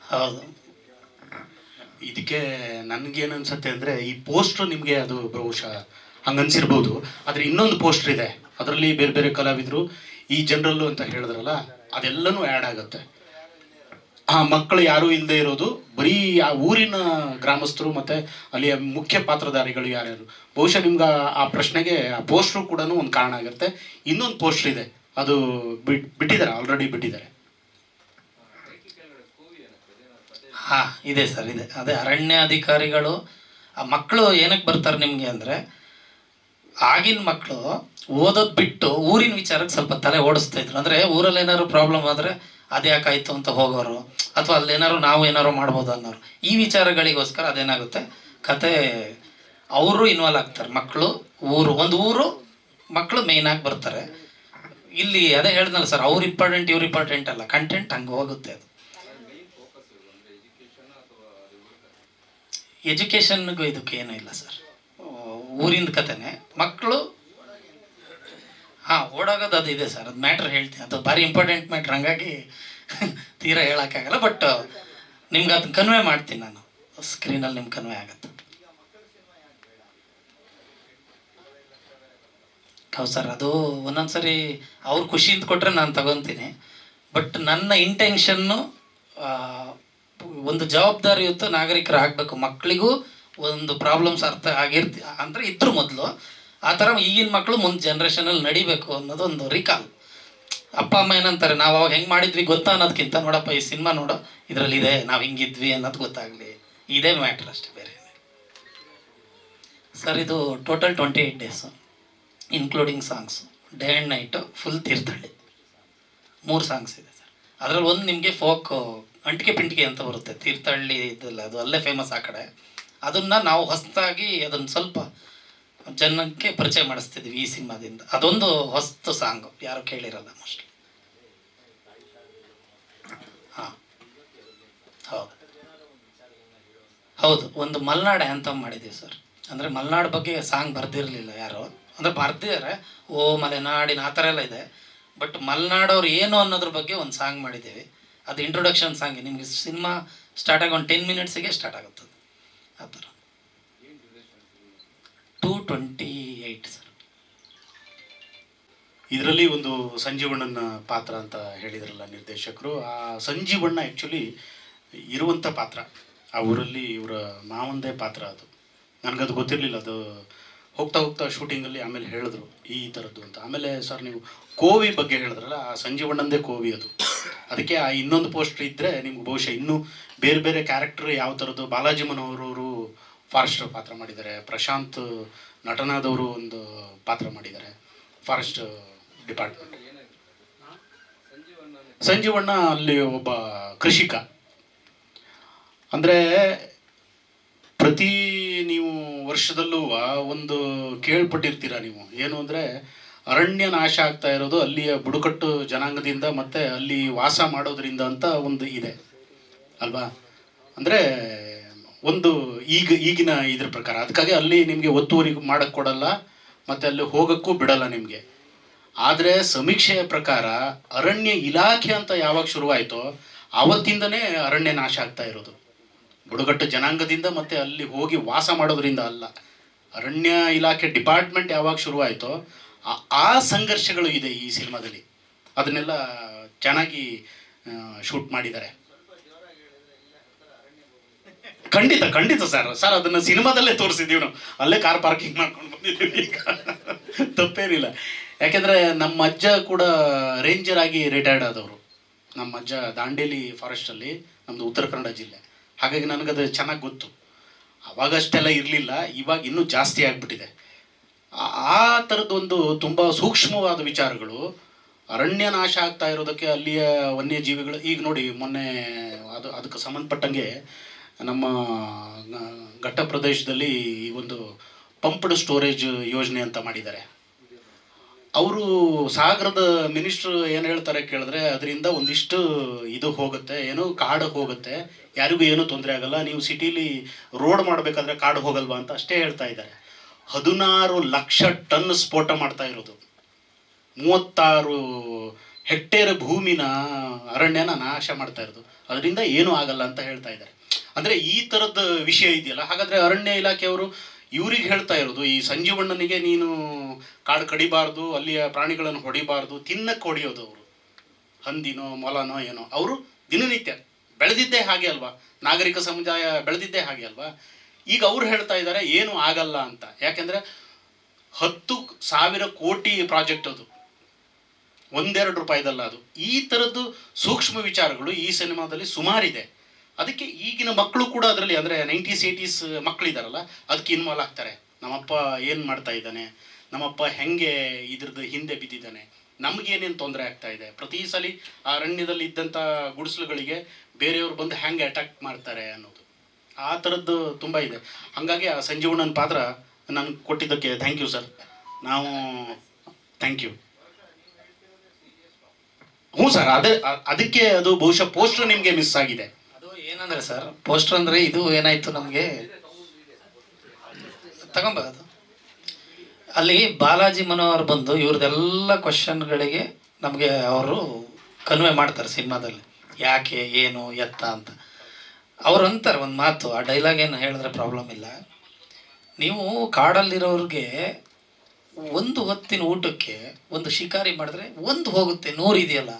ಹೌದು. ಇದಕ್ಕೆ ನನಗೇನು ಅನ್ಸುತ್ತೆ ಅಂದರೆ, ಈ ಪೋಸ್ಟ್ರು ನಿಮಗೆ ಅದು ಬಹುಶಃ ಹಂಗನ್ಸಿರ್ಬೋದು, ಆದರೆ ಇನ್ನೊಂದು ಪೋಸ್ಟ್ರ್ ಇದೆ, ಅದರಲ್ಲಿ ಬೇರೆ ಬೇರೆ ಕಲಾವಿದರು ಈ ಜನರಲ್ಲು ಅಂತ ಹೇಳಿದ್ರಲ್ಲ, ಅದೆಲ್ಲನೂ ಆ್ಯಡ್ ಆಗುತ್ತೆ. ಆ ಮಕ್ಕಳು ಯಾರೂ ಇಲ್ಲದೆ ಇರೋದು, ಬರೀ ಆ ಊರಿನ ಗ್ರಾಮಸ್ಥರು ಮತ್ತು ಅಲ್ಲಿಯ ಮುಖ್ಯ ಪಾತ್ರಧಾರಿಗಳು ಯಾರ್ಯಾರು. ಬಹುಶಃ ನಿಮ್ಗೆ ಆ ಪ್ರಶ್ನೆಗೆ ಆ ಪೋಸ್ಟ್ರು ಕೂಡ ಒಂದು ಕಾರಣ ಆಗುತ್ತೆ. ಇನ್ನೊಂದು ಪೋಸ್ಟ್ರ್ ಇದೆ, ಅದು ಬಿಟ್ಟಿದ್ದಾರೆ, ಆಲ್ರೆಡಿ ಬಿಟ್ಟಿದ್ದಾರೆ. ಹಾಂ ಇದೆ ಸರ್, ಇದೆ. ಅದೇ ಅರಣ್ಯಾಧಿಕಾರಿಗಳು ಆ ಮಕ್ಕಳು ಏನಕ್ಕೆ ಬರ್ತಾರೆ ನಿಮಗೆ ಅಂದರೆ, ಆಗಿನ ಮಕ್ಕಳು ಓದೋದು ಬಿಟ್ಟು ಊರಿನ ವಿಚಾರಕ್ಕೆ ಸ್ವಲ್ಪ ತಲೆ ಓಡಿಸ್ತಾ ಇದ್ರು. ಅಂದರೆ ಊರಲ್ಲಿ ಏನಾದ್ರು ಪ್ರಾಬ್ಲಮ್ ಆದರೆ ಅದ್ಯಾಕಾಯ್ತು ಅಂತ ಹೋಗೋರು, ಅಥವಾ ಅಲ್ಲೇನಾದ್ರು ನಾವು ಏನಾದ್ರು ಮಾಡ್ಬೋದು ಅನ್ನೋರು. ಈ ವಿಚಾರಗಳಿಗೋಸ್ಕರ ಅದೇನಾಗುತ್ತೆ, ಕತೆ ಅವರು ಇನ್ವಾಲ್ವ್ ಆಗ್ತಾರೆ. ಮಕ್ಕಳು ಒಂದು ಊರು ಮಕ್ಕಳು ಮೇಯ್ನಾಗಿ ಬರ್ತಾರೆ. ಇಲ್ಲಿ ಅದೇ ಹೇಳ್ದಲ್ಲ ಸರ್, ಅವ್ರು ಇಂಪಾರ್ಟೆಂಟ್ ಇವ್ರು ಇಂಪಾರ್ಟೆಂಟ್ ಅಲ್ಲ, ಕಂಟೆಂಟ್ ಹಂಗೆ ಹೋಗುತ್ತೆ. ಅದು ಎಜುಕೇಷನ್ಗೂ ಇದಕ್ಕೆ ಏನೂ ಇಲ್ಲ ಸರ್, ಊರಿಂದ ಕತೆನೆ. ಮಕ್ಕಳು ಹಾಂ ಓಡಾಗೋದು ಅದು ಇದೆ ಸರ್, ಅದು ಮ್ಯಾಟ್ರ್ ಹೇಳ್ತೀನಿ, ಅದು ಭಾರಿ ಇಂಪಾರ್ಟೆಂಟ್ ಮ್ಯಾಟ್ರ್, ಹಂಗಾಗಿ ತೀರಾ ಹೇಳೋಕ್ಕಾಗಲ್ಲ. ಬಟ್ ನಿಮ್ಗೆ ಅದನ್ನ ಕನ್ವೆ ಮಾಡ್ತೀನಿ ನಾನು, ಸ್ಕ್ರೀನಲ್ಲಿ ನಿಮ್ಗೆ ಕನ್ವೆ ಆಗುತ್ತೆ. ಹೌದು ಸರ್, ಅದು ಒಂದೊಂದ್ಸರಿ ಅವ್ರು ಖುಷಿಯಿಂದ ಕೊಟ್ಟರೆ ನಾನು ತಗೊತೀನಿ. ಬಟ್ ನನ್ನ ಇಂಟೆನ್ಷನ್ನು ಒಂದು ಜವಾಬ್ದಾರಿಯುತ ನಾಗರಿಕರು ಆಗಬೇಕು, ಮಕ್ಕಳಿಗೂ ಒಂದು ಪ್ರಾಬ್ಲಮ್ಸ್ ಅರ್ಥ ಅಂದರೆ ಇದ್ರು ಮೊದಲು ಆ ಥರ ಈಗಿನ ಮಕ್ಕಳು ಮುಂದೆ ಜನ್ರೇಷನಲ್ಲಿ ನಡಿಬೇಕು ಅನ್ನೋದೊಂದು ರಿಕಾಲ್. ಅಪ್ಪ ಅಮ್ಮ ಏನಂತಾರೆ, ನಾವು ಅವಾಗ ಹೆಂಗೆ ಮಾಡಿದ್ವಿ ಗೊತ್ತಾ ಅನ್ನೋದಕ್ಕಿಂತ, ನೋಡಪ್ಪ ಈ ಸಿನಿಮಾ ನೋಡೋ, ಇದರಲ್ಲಿ ಇದೆ, ನಾವು ಹಿಂಗಿದ್ವಿ ಅನ್ನೋದು ಗೊತ್ತಾಗಲಿ, ಇದೇ ಮ್ಯಾಟ್ರ್ ಅಷ್ಟೇ, ಬೇರೆ ಸರ್. ಇದು total 28 days including songs, day and night, full Thirthahalli. 3 songs ಇದೆ ಸರ್. ಅದರಲ್ಲಿ ಒಂದು ನಿಮಗೆ ಫೋಕ್ ಅಂಟಿಕೆ ಪಿಂಟಿಕೆ ಅಂತ ಬರುತ್ತೆ, ತೀರ್ಥಹಳ್ಳಿ ಇದಲ್ಲ, ಅದು ಅಲ್ಲೇ ಫೇಮಸ್ ಆ ಕಡೆ. ಅದನ್ನು ನಾವು ಹೊಸದಾಗಿ ಅದನ್ನು ಸ್ವಲ್ಪ ಜನಕ್ಕೆ ಪರಿಚಯ ಮಾಡಿಸ್ತಿದ್ವಿ ಈ ಸಿನಿಮಾದಿಂದ. ಅದೊಂದು ಹೊಸ್ತು ಸಾಂಗು, ಯಾರು ಕೇಳಿರಲ್ಲ ಮೋಸ್ಟ್ಲಿ. ಹಾಂ, ಹೌದು ಹೌದು, ಒಂದು ಮಲೆನಾಡು ಆ್ಯಂಥಮ್ ಮಾಡಿದ್ದೀವಿ ಸರ್. ಅಂದರೆ ಮಲೆನಾಡು ಬಗ್ಗೆ ಸಾಂಗ್ ಬರ್ದಿರಲಿಲ್ಲ ಯಾರು, ಅಂದರೆ ಬರ್ದಿದ್ದಾರೆ, ಓ ಮಲೆನಾಡಿನ ಆ ಥರ ಎಲ್ಲ ಇದೆ. ಬಟ್ ಮಲೆನಾಡವ್ರು ಏನು ಅನ್ನೋದ್ರ ಬಗ್ಗೆ ಒಂದು ಸಾಂಗ್ ಮಾಡಿದ್ದೀವಿ. ಅದು ಇಂಟ್ರೊಡಕ್ಷನ್ ಸಾಂಗ್. ನಿಮಗೆ ಸಿನಿಮಾ ಸ್ಟಾರ್ಟ್ ಆಗಿ ಒಂದು 10 ಮಿನಿಟ್ಸಿಗೆ ಸ್ಟಾರ್ಟ್ ಆಗುತ್ತದೆ ಆ ಥರ. 2:28 ಸರ್. ಇದರಲ್ಲಿ ಒಂದು ಸಂಜೀವಣ್ಣನ ಪಾತ್ರ ಅಂತ ಹೇಳಿದ್ರಲ್ಲ ನಿರ್ದೇಶಕರು. ಆ ಸಂಜೀವಣ್ಣ ಆ್ಯಕ್ಚುಲಿ ಇರುವಂಥ ಪಾತ್ರ, ಆ ಊರಲ್ಲಿ ಇವರ ಮಾವಂದೇ ಪಾತ್ರ. ಅದು ನನಗದು ಗೊತ್ತಿರಲಿಲ್ಲ. ಅದು ಹೋಗ್ತಾ ಹೋಗ್ತಾ ಶೂಟಿಂಗಲ್ಲಿ ಆಮೇಲೆ ಹೇಳಿದ್ರು ಈ ಥರದ್ದು ಅಂತ. ಆಮೇಲೆ ಸರ್ ನೀವು ಕೋವಿ ಬಗ್ಗೆ ಹೇಳಿದ್ರಲ್ಲ, ಆ ಸಂಜೀವಣ್ಣಂದೇ ಕೋವಿ ಅದು. ಅದಕ್ಕೆ ಆ ಇನ್ನೊಂದು ಪೋಸ್ಟರ್ ಇದ್ದರೆ ನಿಮ್ಗೆ ಬಹುಶಃ ಇನ್ನೂ ಬೇರೆ ಬೇರೆ ಕ್ಯಾರೆಕ್ಟರ್ ಯಾವ ಥರದ್ದು. ಬಾಲಾಜಿ ಮನೋಹರವರು ಫಾರೆಸ್ಟರ್ ಪಾತ್ರ ಮಾಡಿದ್ದಾರೆ, ಪ್ರಶಾಂತ್ ನಟನಾದವರು ಒಂದು ಪಾತ್ರ ಮಾಡಿದ್ದಾರೆ ಫಾರೆಸ್ಟ್ ಡಿಪಾರ್ಟ್ಮೆಂಟ್. ಸಂಜೀವಣ್ಣ ಅಲ್ಲಿ ಒಬ್ಬ ಕೃಷಿಕ. ಅಂದರೆ ಪ್ರತಿ ನೀವು ವರ್ಷದಲ್ಲೂ ಒಂದು ಕೇಳ್ಪಟ್ಟಿರ್ತೀರ ನೀವು, ಏನು ಅಂದರೆ ಅರಣ್ಯ ನಾಶ ಆಗ್ತಾ ಇರೋದು ಅಲ್ಲಿಯ ಬುಡಕಟ್ಟು ಜನಾಂಗದಿಂದ ಮತ್ತು ಅಲ್ಲಿ ವಾಸ ಮಾಡೋದ್ರಿಂದ ಅಂತ ಒಂದು ಇದೆ ಅಲ್ವಾ. ಅಂದರೆ ಒಂದು ಈಗಿನ ಇದ್ರ ಪ್ರಕಾರ ಅದಕ್ಕಾಗಿ ಅಲ್ಲಿ ನಿಮಗೆ ಒತ್ತುವರಿ ಮಾಡೋಕ್ಕೆ ಕೊಡಲ್ಲ ಮತ್ತು ಅಲ್ಲಿ ಹೋಗೋಕ್ಕೂ ಬಿಡಲ್ಲ ನಿಮಗೆ. ಆದರೆ ಸಮೀಕ್ಷೆಯ ಪ್ರಕಾರ ಅರಣ್ಯ ಇಲಾಖೆ ಅಂತ ಯಾವಾಗ ಶುರುವಾಯಿತೋ ಆವತ್ತಿಂದನೇ ಅರಣ್ಯ ನಾಶ ಆಗ್ತಾ ಇರೋದು. ಬುಡಕಟ್ಟು ಜನಾಂಗದಿಂದ ಮತ್ತು ಅಲ್ಲಿ ಹೋಗಿ ವಾಸ ಮಾಡೋದ್ರಿಂದ ಅಲ್ಲ. ಅರಣ್ಯ ಇಲಾಖೆ ಡಿಪಾರ್ಟ್ಮೆಂಟ್ ಯಾವಾಗ ಶುರುವಾಯಿತೋ ಆ ಸಂಘರ್ಷಗಳು ಇದೆ ಈ ಸಿನಿಮಾದಲ್ಲಿ. ಅದನ್ನೆಲ್ಲ ಚೆನ್ನಾಗಿ ಶೂಟ್ ಮಾಡಿದ್ದಾರೆ. ಖಂಡಿತ ಖಂಡಿತ ಸರ್. ಅದನ್ನು ಸಿನಿಮಾದಲ್ಲೇ ತೋರಿಸಿದ್ದೀವಿ ನಾವು. ಅಲ್ಲೇ ಕಾರ್ ಪಾರ್ಕಿಂಗ್ ಮಾಡ್ಕೊಂಡು ಬಂದಿದ್ದೀವಿ ಈಗ. ತಪ್ಪೇನಿಲ್ಲ. ಯಾಕೆಂದರೆ ನಮ್ಮ ಅಜ್ಜ ಕೂಡ ರೇಂಜರ್ ಆಗಿ ರಿಟೈರ್ಡ್ ಆದವರು. ನಮ್ಮ ಅಜ್ಜ ದಾಂಡೇಲಿ ಫಾರೆಸ್ಟಲ್ಲಿ, ನಮ್ಮದು ಉತ್ತರ ಕನ್ನಡ ಜಿಲ್ಲೆ. ಹಾಗಾಗಿ ನನಗದು ಚೆನ್ನಾಗಿ ಗೊತ್ತು. ಅವಾಗಷ್ಟೆಲ್ಲ ಇರಲಿಲ್ಲ, ಇವಾಗ ಇನ್ನೂ ಜಾಸ್ತಿ ಆಗಿಬಿಟ್ಟಿದೆ. ಆ ಥರದ್ದೊಂದು ತುಂಬ ಸೂಕ್ಷ್ಮವಾದ ವಿಚಾರಗಳು. ಅರಣ್ಯ ನಾಶ ಆಗ್ತಾ ಇರೋದಕ್ಕೆ ಅಲ್ಲಿಯ ವನ್ಯಜೀವಿಗಳು. ಈಗ ನೋಡಿ, ಮೊನ್ನೆ ಅದಕ್ಕೆ ಸಂಬಂಧಪಟ್ಟಂಗೆ ನಮ್ಮ ಘಟ್ಟ ಪ್ರದೇಶದಲ್ಲಿ ಒಂದು ಪಂಪ್ಡ್ ಸ್ಟೋರೇಜ್ ಯೋಜನೆ ಅಂತ ಮಾಡಿದ್ದಾರೆ. ಅವರು ಸಾಗರದ ಮಿನಿಸ್ಟ್ರು ಏನು ಹೇಳ್ತಾರೆ ಕೇಳಿದ್ರೆ, ಅದರಿಂದ ಒಂದಿಷ್ಟು ಇದು ಹೋಗುತ್ತೆ, ಏನು ಕಾಡು ಹೋಗುತ್ತೆ, ಯಾರಿಗೂ ಏನೂ ತೊಂದರೆ ಆಗಲ್ಲ, ನೀವು ಸಿಟೀಲಿ ರೋಡ್ ಮಾಡಬೇಕಾದ್ರೆ ಕಾಡು ಹೋಗಲ್ವಾ ಅಂತ ಅಷ್ಟೇ ಹೇಳ್ತಾ ಇದ್ದಾರೆ. 16 ಲಕ್ಷ ಟನ್ ಸ್ಫೋಟ ಮಾಡ್ತಾ ಇರೋದು, 36 ಹೆಕ್ಟೇರ್ ಭೂಮಿನ ಅರಣ್ಯನ ನಾಶ ಮಾಡ್ತಾ ಇರೋದು, ಅದರಿಂದ ಏನೂ ಆಗಲ್ಲ ಅಂತ ಹೇಳ್ತಾ ಇದ್ದಾರೆ. ಅಂದರೆ ಈ ಥರದ ವಿಷಯ ಇದೆಯಲ್ಲ. ಹಾಗಾದರೆ ಅರಣ್ಯ ಇಲಾಖೆಯವರು ಇವ್ರಿಗೆ ಹೇಳ್ತಾ ಇರೋದು, ಈ ಸಂಜೀವಣ್ಣನಿಗೆ ನೀನು ಕಾಡು ಕಡಿಬಾರ್ದು, ಅಲ್ಲಿಯ ಪ್ರಾಣಿಗಳನ್ನು ಹೊಡಿಬಾರ್ದು, ತಿನ್ನಕ್ಕೆ ಹೊಡೆಯೋದು ಅವರು. ಹಂದಿನೋ ಮೊಲನೋ ಏನೋ ಅವರು ದಿನನಿತ್ಯ ಬೆಳೆದಿದ್ದೇ ಹಾಗೆ ಅಲ್ವಾ, ನಾಗರಿಕ ಸಮುದಾಯ ಬೆಳೆದಿದ್ದೇ ಹಾಗೆ ಅಲ್ವಾ. ಈಗ ಅವ್ರು ಹೇಳ್ತಾ ಇದ್ದಾರೆ ಏನು ಆಗಲ್ಲ ಅಂತ. ಯಾಕೆಂದರೆ 10,000 ಕೋಟಿ ಪ್ರಾಜೆಕ್ಟ್ ಅದು, 1-2 ರೂಪಾಯಿದಲ್ಲ ಅದು. ಈ ಥರದ್ದು ಸೂಕ್ಷ್ಮ ವಿಚಾರಗಳು ಈ ಸಿನಿಮಾದಲ್ಲಿ ಸುಮಾರಿದೆ. ಅದಕ್ಕೆ ಈಗಿನ ಮಕ್ಕಳು ಕೂಡ ಅದರಲ್ಲಿ, ಅಂದರೆ 90s 80s ಮಕ್ಕಳಿದಾರಲ್ಲ, ಅದಕ್ಕೆ ಇನ್ವಾಲ್ವ್ ಆಗ್ತಾರೆ. ನಮ್ಮಪ್ಪ ಏನು ಮಾಡ್ತಾ ಇದ್ದಾನೆ, ನಮ್ಮಪ್ಪ ಹೆಂಗೆ ಇದ್ರದ್ದು ಹಿಂದೆ ಬಿದ್ದಿದ್ದಾನೆ, ನಮಗೇನೇನು ತೊಂದರೆ ಆಗ್ತಾ ಇದೆ, ಪ್ರತಿ ಸಲ ಆ ಅರಣ್ಯದಲ್ಲಿ ಇದ್ದಂಥ ಗುಡಿಸಲುಗಳಿಗೆ ಬೇರೆಯವರು ಬಂದು ಹೆಂಗೆ ಅಟ್ಯಾಕ್ ಮಾಡ್ತಾರೆ ಅನ್ನೋದು. ಆ ಥರದ್ದು ತುಂಬ ಇದೆ. ಹಾಗಾಗಿ ಆ ಸಂಜೀವಣ್ಣನ ಪಾತ್ರ ನನಗೆ ಕೊಟ್ಟಿದ್ದಕ್ಕೆ ಥ್ಯಾಂಕ್ ಯು ಸರ್. ನಾವು ಥ್ಯಾಂಕ್ ಯು. ಹ್ಞೂ ಸರ್, ಅದಕ್ಕೆ ಅದು ಬಹುಶಃ ಪೋಸ್ಟರ್ ನಿಮಗೆ ಮಿಸ್ ಆಗಿದೆ. ಅದು ಏನಂದರೆ ಸರ್, ಪೋಸ್ಟರ್ ಅಂದರೆ ಇದು ಏನಾಯಿತು ನಮಗೆ ತಗೊಂಬರೋದು. ಅಲ್ಲಿ ಬಾಲಾಜಿ ಮನೋಹರ್ ಬಂದು ಇವ್ರದ್ದೆಲ್ಲ ಕ್ವಶನ್ಗಳಿಗೆ ನಮಗೆ ಅವರು ಕನ್ವೆ ಮಾಡ್ತಾರೆ ಸಿನಿಮಾದಲ್ಲಿ, ಯಾಕೆ ಏನು ಎತ್ತ ಅಂತ. ಅವ್ರು ಅಂತಾರೆ ಒಂದು ಮಾತು, ಆ ಡೈಲಾಗ್ ಏನು ಹೇಳಿದ್ರೆ ಪ್ರಾಬ್ಲಮ್ ಇಲ್ಲ, ನೀವು ಕಾಡಲ್ಲಿರೋರಿಗೆ ಒಂದು ಹೊತ್ತಿನ ಊಟಕ್ಕೆ ಒಂದು ಶಿಕಾರಿ ಮಾಡಿದ್ರೆ ಒಂದು ಹೋಗುತ್ತೆ, 100 ಇದೆಯಲ್ಲ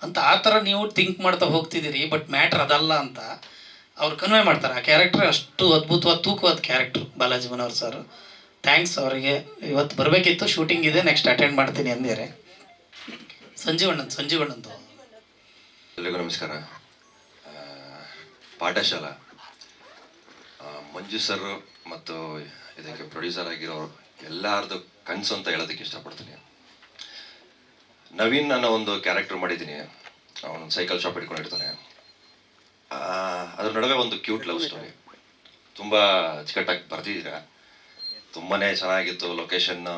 ಅಂತ. ಆ ಥರ ನೀವು ಥಿಂಕ್ ಮಾಡ್ತಾ ಹೋಗ್ತಿದ್ದೀರಿ, ಬಟ್ ಮ್ಯಾಟ್ರ್ ಅದಲ್ಲ ಅಂತ ಅವ್ರು ಕನ್ವೆ ಮಾಡ್ತಾರೆ. ಆ ಕ್ಯಾರೆಕ್ಟರ್ ಅಷ್ಟು ಅದ್ಭುತವಾದ ತೂಕವಾದ character Balaji Manohar sir. Thanks ಅವರಿಗೆ. ಇವತ್ತು ಬರಬೇಕಿತ್ತು, ಶೂಟಿಂಗ್ ಇದೆ, ನೆಕ್ಸ್ಟ್ ಅಟೆಂಡ್ ಮಾಡ್ತೀನಿ ಅಂದಿದ್ದಾರೆ. ಸಂಜೀವಣ್ಣಂದು ಎಲ್ರಿಗೂ ನಮಸ್ಕಾರ. ಪಾಠಶಾಲಾ ಮಂಜು ಸರ್ ಮತ್ತು ಇದಕ್ಕೆ ಪ್ರೊಡ್ಯೂಸರ್ ಆಗಿರೋರು ಎಲ್ಲರದು ಕನಸು ಅಂತ ಹೇಳೋದಕ್ಕೆ ಇಷ್ಟಪಡ್ತೀನಿ. ನವೀನ್ ಅನ್ನೋ ಒಂದು ಕ್ಯಾರೆಕ್ಟರ್ ಮಾಡಿದ್ದೀನಿ. ಅವನು ಸೈಕಲ್ ಶಾಪ್ ಇಟ್ಕೊಂಡಿರ್ತಾನೆ. ಅದ್ರ ನಡುವೆ ಒಂದು ಕ್ಯೂಟ್ ಲವ್ ಸ್ಟೋರಿ, ತುಂಬ ಅಚ್ಚುಕಟ್ಟಾಗಿ ಬರ್ತಿದ್ದೀರಾ. ತುಂಬಾ ಚೆನ್ನಾಗಿತ್ತು ಲೊಕೇಶನ್ನು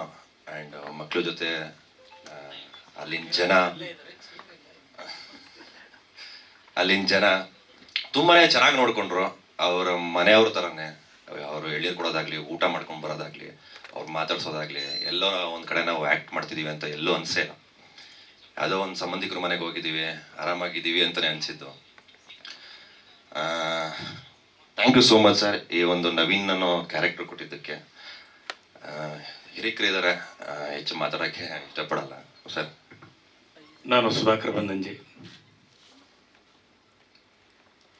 ಆ್ಯಂಡ್ ಮಕ್ಕಳ ಜೊತೆ ಅಲ್ಲಿನ ಜನ ತುಂಬಾ ಚೆನ್ನಾಗಿ ನೋಡಿಕೊಂಡ್ರು. ಅವರ ಮನೆಯವ್ರ ಥರನೇ ಅವರು ಎಳ್ನೀರು ಕೊಡೋದಾಗಲಿ, ಊಟ ಮಾಡ್ಕೊಂಡು ಬರೋದಾಗಲಿ, ಅವ್ರು ಮಾತಾಡ್ಸೋದಾಗಲಿ, ಎಲ್ಲೋ ಒಂದು ಕಡೆ ನಾವು ಆ್ಯಕ್ಟ್ ಮಾಡ್ತಿದ್ದೀವಿ ಅಂತ ಎಲ್ಲೂ ಅನಿಸೇ ಇಲ್ಲ. ಯಾವುದೋ ಒಂದು ಸಂಬಂಧಿಕರ ಮನೆಗೆ ಹೋಗಿದ್ದೀವಿ, ಆರಾಮಾಗಿದ್ದೀವಿ ಅಂತಲೇ ಅನಿಸಿದ್ದು. Thank you so much sir, ಈ ಒಂದು ನವೀನ್ ಅನ್ನೋ ಕ್ಯಾರೆಕ್ಟರ್ ಕೊಟ್ಟಿದ್ದಕ್ಕೆ. ಹಿರಿಕರಿದ್ದಾರೆ, ಹೆಚ್ಚು ಮಾತಾಡೋಕ್ಕೆ ಇಷ್ಟಪಡಲ್ಲ ಸರ್. ನಾನು ಸುಧಾಕರ್ ಬಂದಂಜಿ.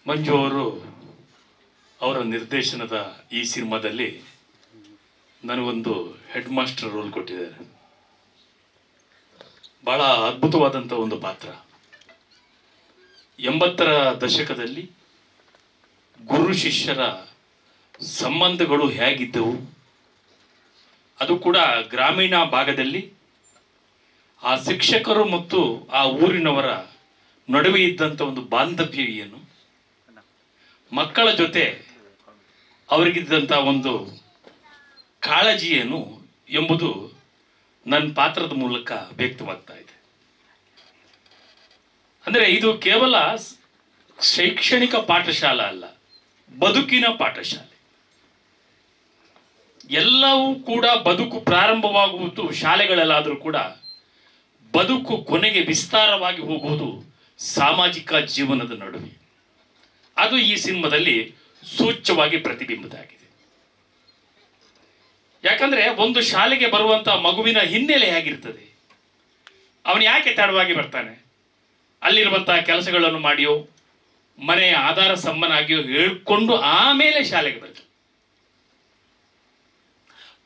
ಮಂಜು ಅವರು ಅವರ ನಿರ್ದೇಶನದ ಈ ಸಿನಿಮಾದಲ್ಲಿ ನನಗೊಂದು ಹೆಡ್ ಮಾಸ್ಟರ್ ರೋಲ್ ಕೊಟ್ಟಿದ್ದಾರೆ. ಬಹಳ ಅದ್ಭುತವಾದಂಥ ಒಂದು ಪಾತ್ರ. 80ರ ದಶಕದಲ್ಲಿ ಗುರು ಶಿಷ್ಯರ ಸಂಬಂಧಗಳು ಹೇಗಿದ್ದವು, ಅದು ಕೂಡ ಗ್ರಾಮೀಣ ಭಾಗದಲ್ಲಿ ಆ ಶಿಕ್ಷಕರು ಮತ್ತು ಆ ಊರಿನವರ ನಡುವೆ ಇದ್ದಂಥ ಒಂದು ಬಾಂಧವ್ಯ ಏನು, ಮಕ್ಕಳ ಜೊತೆ ಅವರಿಗಿದ್ದಂಥ ಒಂದು ಕಾಳಜಿ ಏನು ಎಂಬುದು ನನ್ನ ಪಾತ್ರದ ಮೂಲಕ ವ್ಯಕ್ತವಾಗ್ತಾ ಇದೆ. ಅಂದರೆ ಇದು ಕೇವಲ ಶೈಕ್ಷಣಿಕ ಪಾಠಶಾಲೆ ಅಲ್ಲ, ಬದುಕಿನ ಪಾಠಶಾಲೆ. ಎಲ್ಲವೂ ಕೂಡ ಬದುಕು ಪ್ರಾರಂಭವಾಗುವುದು ಶಾಲೆಗಳಲ್ಲಾದರೂ ಕೂಡ ಬದುಕು ಕೊನೆಗೆ ವಿಸ್ತಾರವಾಗಿ ಹೋಗುವುದು ಸಾಮಾಜಿಕ ಜೀವನದ ನಡುವೆ. ಅದು ಈ ಸಿನಿಮಾದಲ್ಲಿ ಸೂಚ್ಯವಾಗಿ ಪ್ರತಿಬಿಂಬಿತವಾಗಿದೆ. ಯಾಕಂದ್ರೆ ಒಂದು ಶಾಲೆಗೆ ಬರುವಂತ ಮಗುವಿನ ಹಿನ್ನೆಲೆ ಹೇಗಿರ್ತದೆ, ಅವನು ಯಾಕೆ ತಡವಾಗಿ ಬರ್ತಾನೆ, ಅಲ್ಲಿರುವಂತಹ ಕೆಲಸಗಳನ್ನು ಮಾಡಿಯೋ ಮನೆಯ ಆಧಾರ ಸಂಬಂಧನಾಗಿಯೋ ಹೇಳ್ಕೊಂಡು ಆಮೇಲೆ ಶಾಲೆಗೆ ಬರ್ತಾನೆ.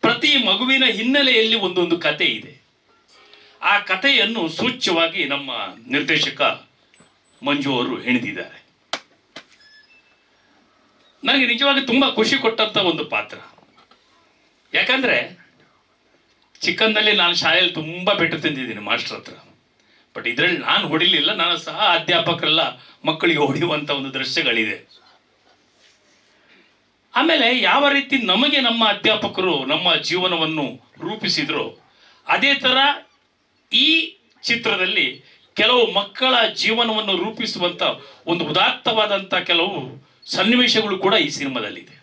ಪ್ರತಿ ಮಗುವಿನ ಹಿನ್ನೆಲೆಯಲ್ಲಿ ಒಂದೊಂದು ಕತೆ ಇದೆ. ಆ ಕಥೆಯನ್ನು ಸೂಚ್ಯವಾಗಿ ನಮ್ಮ ನಿರ್ದೇಶಕ ಮಂಜು ಅವರು ಹೆಣೆದಿದ್ದಾರೆ. ನನಗೆ ನಿಜವಾಗಿ ತುಂಬಾ ಖುಷಿ ಕೊಟ್ಟಂತ ಒಂದು ಪಾತ್ರ. ಯಾಕಂದ್ರೆ ಚಿಕ್ಕಂದಲ್ಲಿ ನಾನು ಶಾಲೆಯಲ್ಲಿ ತುಂಬಾ ಪೆಟ್ಟು ತಿಂದಿದ್ದೀನಿ ಮಾಸ್ಟರ್ ಹತ್ರ. ಬಟ್ ಇದರಲ್ಲಿ ನಾನು ಹೊಡಿಲಿಲ್ಲ, ನಾನು ಸಹ ಅಧ್ಯಾಪಕರೆಲ್ಲ ಮಕ್ಕಳಿಗೆ ಹೊಡೆಯುವಂತ ಒಂದು ದೃಶ್ಯಗಳಿದೆ. ಆಮೇಲೆ ಯಾವ ರೀತಿ ನಮಗೆ ನಮ್ಮ ಅಧ್ಯಾಪಕರು ನಮ್ಮ ಜೀವನವನ್ನು ರೂಪಿಸಿದ್ರು, ಅದೇ ತರ ಈ ಚಿತ್ರದಲ್ಲಿ ಕೆಲವು ಮಕ್ಕಳ ಜೀವನವನ್ನು ರೂಪಿಸುವಂತ ಒಂದು ಉದಾತ್ತವಾದಂಥ ಕೆಲವು ಸನ್ನಿವೇಶಗಳು ಕೂಡ ಈ ಸಿನಿಮಾದಲ್ಲಿದೆ.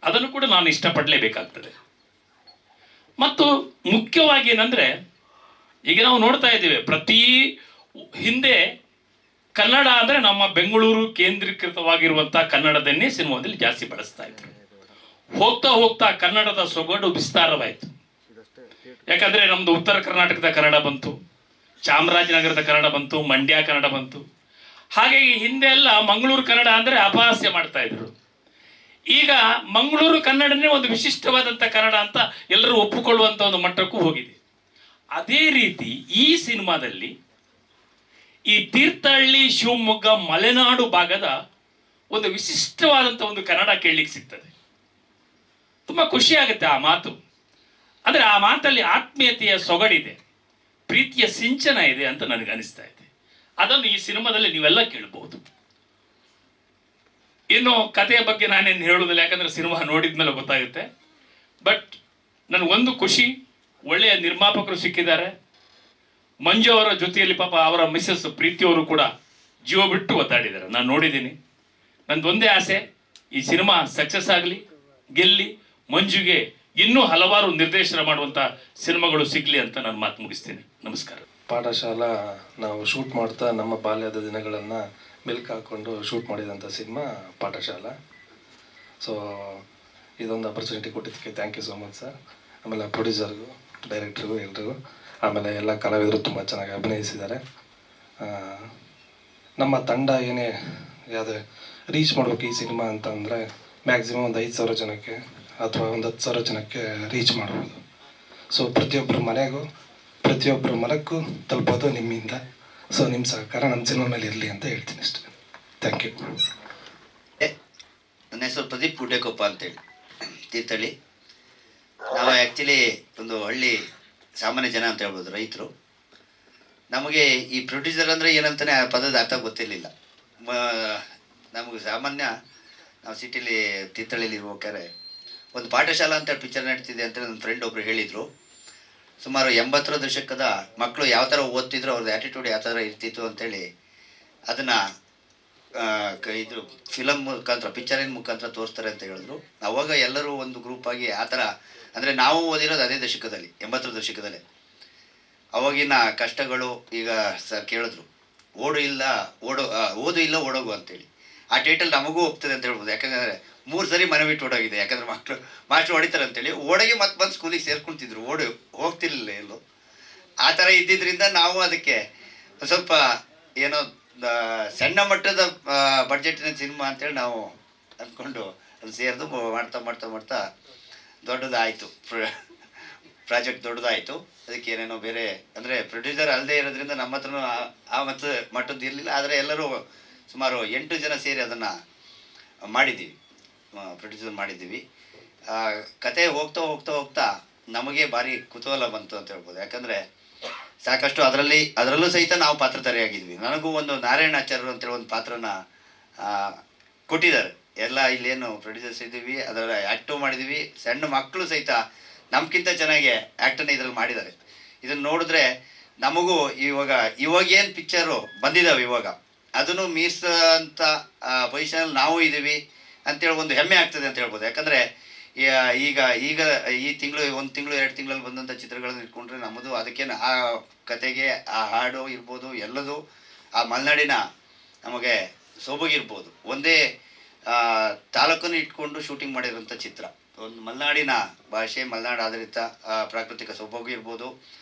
ಅದನ್ನು ಕೂಡ ನಾನು ಇಷ್ಟಪಡಲೇಬೇಕಾಗ್ತದೆ. ಮತ್ತು ಮುಖ್ಯವಾಗಿ ಏನಂದ್ರೆ, ಈಗ ನಾವು ನೋಡ್ತಾ ಇದ್ದೇವೆ ಪ್ರತಿ ಹಿಂದೆ ಕನ್ನಡ ಅಂದ್ರೆ ನಮ್ಮ ಬೆಂಗಳೂರು ಕೇಂದ್ರೀಕೃತವಾಗಿರುವಂತಹ ಕನ್ನಡದನ್ನೇ ಸಿನಿಮಾದಲ್ಲಿ ಜಾಸ್ತಿ ಬಳಸ್ತಾ ಇದ್ರು. ಹೋಗ್ತಾ ಹೋಗ್ತಾ ಕನ್ನಡದ ಸೊಗಡು ವಿಸ್ತಾರವಾಯಿತು. ಯಾಕಂದ್ರೆ ನಮ್ದು ಉತ್ತರ ಕರ್ನಾಟಕದ ಕನ್ನಡ ಬಂತು, ಚಾಮರಾಜನಗರದ ಕನ್ನಡ ಬಂತು, ಮಂಡ್ಯ ಕನ್ನಡ ಬಂತು. ಹಾಗಾಗಿ ಹಿಂದೆ ಎಲ್ಲ ಮಂಗಳೂರು ಕನ್ನಡ ಅಂದ್ರೆ ಅಪಹಾಸ್ಯ ಮಾಡ್ತಾ ಇದ್ರು. ಈಗ ಮಂಗಳೂರು ಕನ್ನಡನೇ ಒಂದು ವಿಶಿಷ್ಟವಾದಂಥ ಕನ್ನಡ ಅಂತ ಎಲ್ಲರೂ ಒಪ್ಪಿಕೊಳ್ಳುವಂಥ ಒಂದು ಮಟ್ಟಕ್ಕೂ ಹೋಗಿದೆ. ಅದೇ ರೀತಿ ಈ ಸಿನಿಮಾದಲ್ಲಿ ಈ ತೀರ್ಥಹಳ್ಳಿ, ಶಿವಮೊಗ್ಗ, ಮಲೆನಾಡು ಭಾಗದ ಒಂದು ವಿಶಿಷ್ಟವಾದಂಥ ಒಂದು ಕನ್ನಡ ಕೇಳಲಿಕ್ಕೆ ಸಿಗ್ತದೆ. ತುಂಬಾ ಖುಷಿ ಆಗುತ್ತೆ ಆ ಮಾತು. ಅಂದ್ರೆ ಆ ಮಾತಲ್ಲಿ ಆತ್ಮೀಯತೆಯ ಸೊಗಡಿದೆ, ಪ್ರೀತಿಯ ಸಿಂಚನ ಇದೆ ಅಂತ ನನಗೆ ಅನಿಸ್ತಾ ಇದೆ. ಅದನ್ನು ಈ ಸಿನಿಮಾದಲ್ಲಿ ನೀವೆಲ್ಲ ಕೇಳಬಹುದು. ಇನ್ನು ಕಥೆಯ ಬಗ್ಗೆ ನಾನೇನು ಹೇಳುವುದಿಲ್ಲ, ಯಾಕಂದ್ರೆ ಸಿನಿಮಾ ನೋಡಿದ್ಮೇಲೆ ಗೊತ್ತಾಗುತ್ತೆ. ಬಟ್ ನನಗೊಂದು ಖುಷಿ, ಒಳ್ಳೆಯ ನಿರ್ಮಾಪಕರು ಸಿಕ್ಕಿದ್ದಾರೆ. ಮಂಜು ಅವರ ಜೊತೆಯಲ್ಲಿ ಪಾಪ ಅವರ ಮಿಸ್ಸಸ್ ಪ್ರೀತಿಯವರು ಕೂಡ ಜೀವ ಬಿಟ್ಟು ಒದ್ದಾಡಿದ್ದಾರೆ, ನಾನು ನೋಡಿದ್ದೀನಿ. ನಂದೊಂದೇ ಆಸೆ, ಈ ಸಿನಿಮಾ ಸಕ್ಸಸ್ ಆಗಲಿ, ಗೆಲ್ಲಿ, ಮಂಜುಗೆ ಇನ್ನೂ ಹಲವಾರು ನಿರ್ದೇಶನ ಮಾಡುವಂಥ ಸಿನಿಮಾಗಳು ಸಿಗಲಿ ಅಂತ ನಾನು ಮಾತು ಮುಗಿಸ್ತೀನಿ. ನಮಸ್ಕಾರ. ಪಾಠಶಾಲಾ ನಾವು ಶೂಟ್ ಮಾಡ್ತಾ ನಮ್ಮ ಬಾಲ್ಯದ ದಿನಗಳನ್ನು ಮೆಲ್ಕು ಹಾಕ್ಕೊಂಡು ಶೂಟ್ ಮಾಡಿದಂಥ ಸಿನಿಮಾ ಪಾಠಶಾಲಾ. ಸೊ ಇದೊಂದು ಅಪರ್ಚುನಿಟಿ ಕೊಟ್ಟಿದ್ದಕ್ಕೆ thank you so much sir. ಆಮೇಲೆ ಪ್ರೊಡ್ಯೂಸರ್ಗೂ, ಡೈರೆಕ್ಟ್ರಿಗೂ, ಎಲ್ರಿಗೂ, ಆಮೇಲೆ ಎಲ್ಲ ಕಲಾವಿದರು ತುಂಬ ಚೆನ್ನಾಗಿ ಅಭಿನಯಿಸಿದ್ದಾರೆ. ನಮ್ಮ ತಂಡ ಏನೇ ಯಾವುದೇ ರೀಚ್ ಮಾಡ್ಬೇಕು ಈ ಸಿನಿಮಾ ಅಂತ ಅಂದರೆ ಮ್ಯಾಕ್ಸಿಮಮ್ ಒಂದು 5,000 ಜನಕ್ಕೆ ಅಥವಾ ಒಂದು 10,000 ಜನಕ್ಕೆ ರೀಚ್ ಮಾಡ್ಬೋದು. ಸೊ ಪ್ರತಿಯೊಬ್ಬರ ಮನೆಗೂ, ಪ್ರತಿಯೊಬ್ಬರ ಮನಕ್ಕೂ ತಲುಪೋದು ನಿಮ್ಮಿಂದ. ಸೊ ನಿಮ್ಮ ಸಹಕಾರ ನಮ್ಮ ಸಿನಿಮಾ ಮೇಲೆ ಇರಲಿ ಅಂತ ಹೇಳ್ತೀನಿ ಅಷ್ಟೇ. Thank you. ನನ್ನ ಹೆಸರು ಪ್ರದೀಪ್ ಕುಟೇಕೊಪ್ಪ ಅಂತೇಳಿ, ತೀರ್ಥಹಳ್ಳಿ. ನಾವು ಆ್ಯಕ್ಚುಲಿ ಒಂದು ಹಳ್ಳಿ ಸಾಮಾನ್ಯ ಜನ ಅಂತ ಹೇಳ್ಬೋದು, ರೈತರು. ನಮಗೆ ಈ ಪ್ರೊಡ್ಯೂಸರ್ ಅಂದರೆ ಏನಂತಾನೆ ಆ ಪದದ ಅರ್ಥ ಗೊತ್ತಿರಲಿಲ್ಲ. ನಮಗೆ ಸಾಮಾನ್ಯ ನಾವು ಸಿಟಿಲಿ ತೀರ್ಥಹಳ್ಳಿಲಿ ಇರ್ಬೇಕಾದ್ರೆ ಒಂದು ಪಾಠಶಾಲಾ ಅಂತ ಪಿಕ್ಚರ್ ನಡೀತಿದೆ ಅಂತ ನನ್ನ ಫ್ರೆಂಡ್ ಒಬ್ರು ಹೇಳಿದರು. ಸುಮಾರು 80ರ ದಶಕದ ಮಕ್ಕಳು ಯಾವ ಥರ ಓದ್ತಿದ್ರು, ಅವ್ರದ್ದು ಆ್ಯಟಿಟ್ಯೂಡ್ ಯಾವ ಥರ ಇರ್ತಿತ್ತು ಅಂತೇಳಿ ಅದನ್ನು ಇದು ಫಿಲಮ್ ಮುಖಾಂತರ, ಪಿಕ್ಚರಿನ ಮುಖಾಂತರ ತೋರಿಸ್ತಾರೆ ಅಂತ ಹೇಳಿದ್ರು. ಅವಾಗ ಎಲ್ಲರೂ ಒಂದು ಗ್ರೂಪಾಗಿ ಆ ಥರ, ಅಂದರೆ ನಾವು ಓದಿರೋದು ಅದೇ ದಶಕದಲ್ಲಿ, 80ರ ದಶಕದಲ್ಲೇ. ಅವಾಗಿನ ಕಷ್ಟಗಳು ಈಗ ಸರ್ ಕೇಳಿದ್ರು, ಓದು ಇಲ್ಲ ಓಡೋಗು ಅಂತೇಳಿ. ಆ ಟೈಟಲ್ ನಮಗೂ ಹೋಗ್ತದೆ ಅಂತ ಹೇಳ್ಬೋದು. ಯಾಕಂದರೆ 3 ಸರಿ ಮನೆ ಬಿಟ್ಟು ಓಡೋಗಿದೆ. ಯಾಕಂದರೆ ಮಕ್ಕಳು ಮಾಸ್ಟ್ರು ಹೊಡಿತಾರೆ ಅಂತೇಳಿ ಓಡೋಗಿ ಮತ್ತೆ ಬಂದು ಸ್ಕೂಲಿಗೆ ಸೇರ್ಕೊಳ್ತಿದ್ರು, ಹೋಗ್ತಿರ್ಲಿಲ್ಲ ಎಲ್ಲೂ. ಆ ಥರ ಇದ್ದಿದ್ದರಿಂದ ನಾವು ಅದಕ್ಕೆ ಸ್ವಲ್ಪ ಏನೋ ಸಣ್ಣ ಮಟ್ಟದ ಬಡ್ಜೆಟಿನ ಸಿನಿಮಾ ಅಂತೇಳಿ ನಾವು ಅಂದ್ಕೊಂಡು ಅದು ಸೇರಿದು ಮಾಡ್ತಾ ದೊಡ್ಡದಾಯಿತು. ಪ್ರಾಜೆಕ್ಟ್ ದೊಡ್ಡದಾಯಿತು. ಅದಕ್ಕೆ ಏನೇನೋ ಬೇರೆ ಅಂದರೆ ಪ್ರೊಡ್ಯೂಸರ್ ಅಲ್ಲದೆ ಇರೋದ್ರಿಂದ ನಮ್ಮ ಹತ್ರನೂ ಆ ಮಟ್ಟದ್ದು ಇರಲಿಲ್ಲ. ಆದರೆ ಎಲ್ಲರೂ ಸುಮಾರು 8 ಜನ ಸೇರಿ ಅದನ್ನು ಮಾಡಿದ್ದೀವಿ, ಪ್ರೊಡ್ಯೂಸರ್ ಮಾಡಿದ್ದೀವಿ. ಕತೆ ಹೋಗ್ತಾ ನಮಗೆ ಭಾರಿ ಕುತೂಹಲ ಬಂತು ಅಂತ ಹೇಳ್ಬೋದು. ಯಾಕಂದರೆ ಸಾಕಷ್ಟು ಅದರಲ್ಲೂ ಸಹಿತ ನಾವು ಪಾತ್ರಧಾರಿಯಾಗಿದ್ವಿ. ನನಗೂ ಒಂದು ನಾರಾಯಣಾಚಾರ್ಯರು ಅಂತೇಳಿ ಒಂದು ಪಾತ್ರನ ಕೊಟ್ಟಿದ್ದಾರೆ. ಎಲ್ಲ ಇಲ್ಲೇನು ಪ್ರೊಡ್ಯೂಸರ್ಸ್ ಇದ್ದೀವಿ, ಅದರ ಆ್ಯಕ್ಟು ಮಾಡಿದ್ದೀವಿ. ಸಣ್ಣ ಮಕ್ಕಳು ಸಹಿತ ನಮ್ಗಿಂತ ಚೆನ್ನಾಗಿ ಆ್ಯಕ್ಟನ್ನು ಇದರಲ್ಲಿ ಮಾಡಿದ್ದಾರೆ. ಇದನ್ನು ನೋಡಿದ್ರೆ ನಮಗೂ ಇವಾಗ ಏನು ಪಿಕ್ಚರು ಬಂದಿದ್ದಾವೆ ಇವಾಗ ಅದನ್ನು ಮೀರ್ಸೋಂಥ ಪೊಸಿಷನಲ್ಲಿ ನಾವು ಇದ್ದೀವಿ ಅಂತೇಳಿ ಒಂದು ಹೆಮ್ಮೆ ಆಗ್ತದೆ ಅಂತ ಹೇಳ್ಬೋದು. ಯಾಕಂದರೆ ಈಗ ಈ ತಿಂಗಳು 1 ತಿಂಗಳು 2 ತಿಂಗಳಲ್ಲಿ ಬಂದಂಥ ಚಿತ್ರಗಳನ್ನು ಇಟ್ಕೊಂಡ್ರೆ ನಮ್ಮದು ಅದಕ್ಕೇನು ಆ ಕತೆಗೆ ಆ ಹಾಡು ಇರ್ಬೋದು, ಎಲ್ಲದು ಆ ಮಲೆನಾಡಿನ ನಮಗೆ ಸೊಬಗಿರ್ಬೋದು. ಒಂದೇ ತಾಲೂಕನ್ನು ಇಟ್ಕೊಂಡು ಶೂಟಿಂಗ್ ಮಾಡಿರೋಂಥ ಚಿತ್ರ, ಒಂದು ಮಲೆನಾಡಿನ ಭಾಷೆ, ಮಲೆನಾಡು ಆಧಾರಿತ ಪ್ರಾಕೃತಿಕ ಸೊಬಗು ಇರ್ಬೋದು,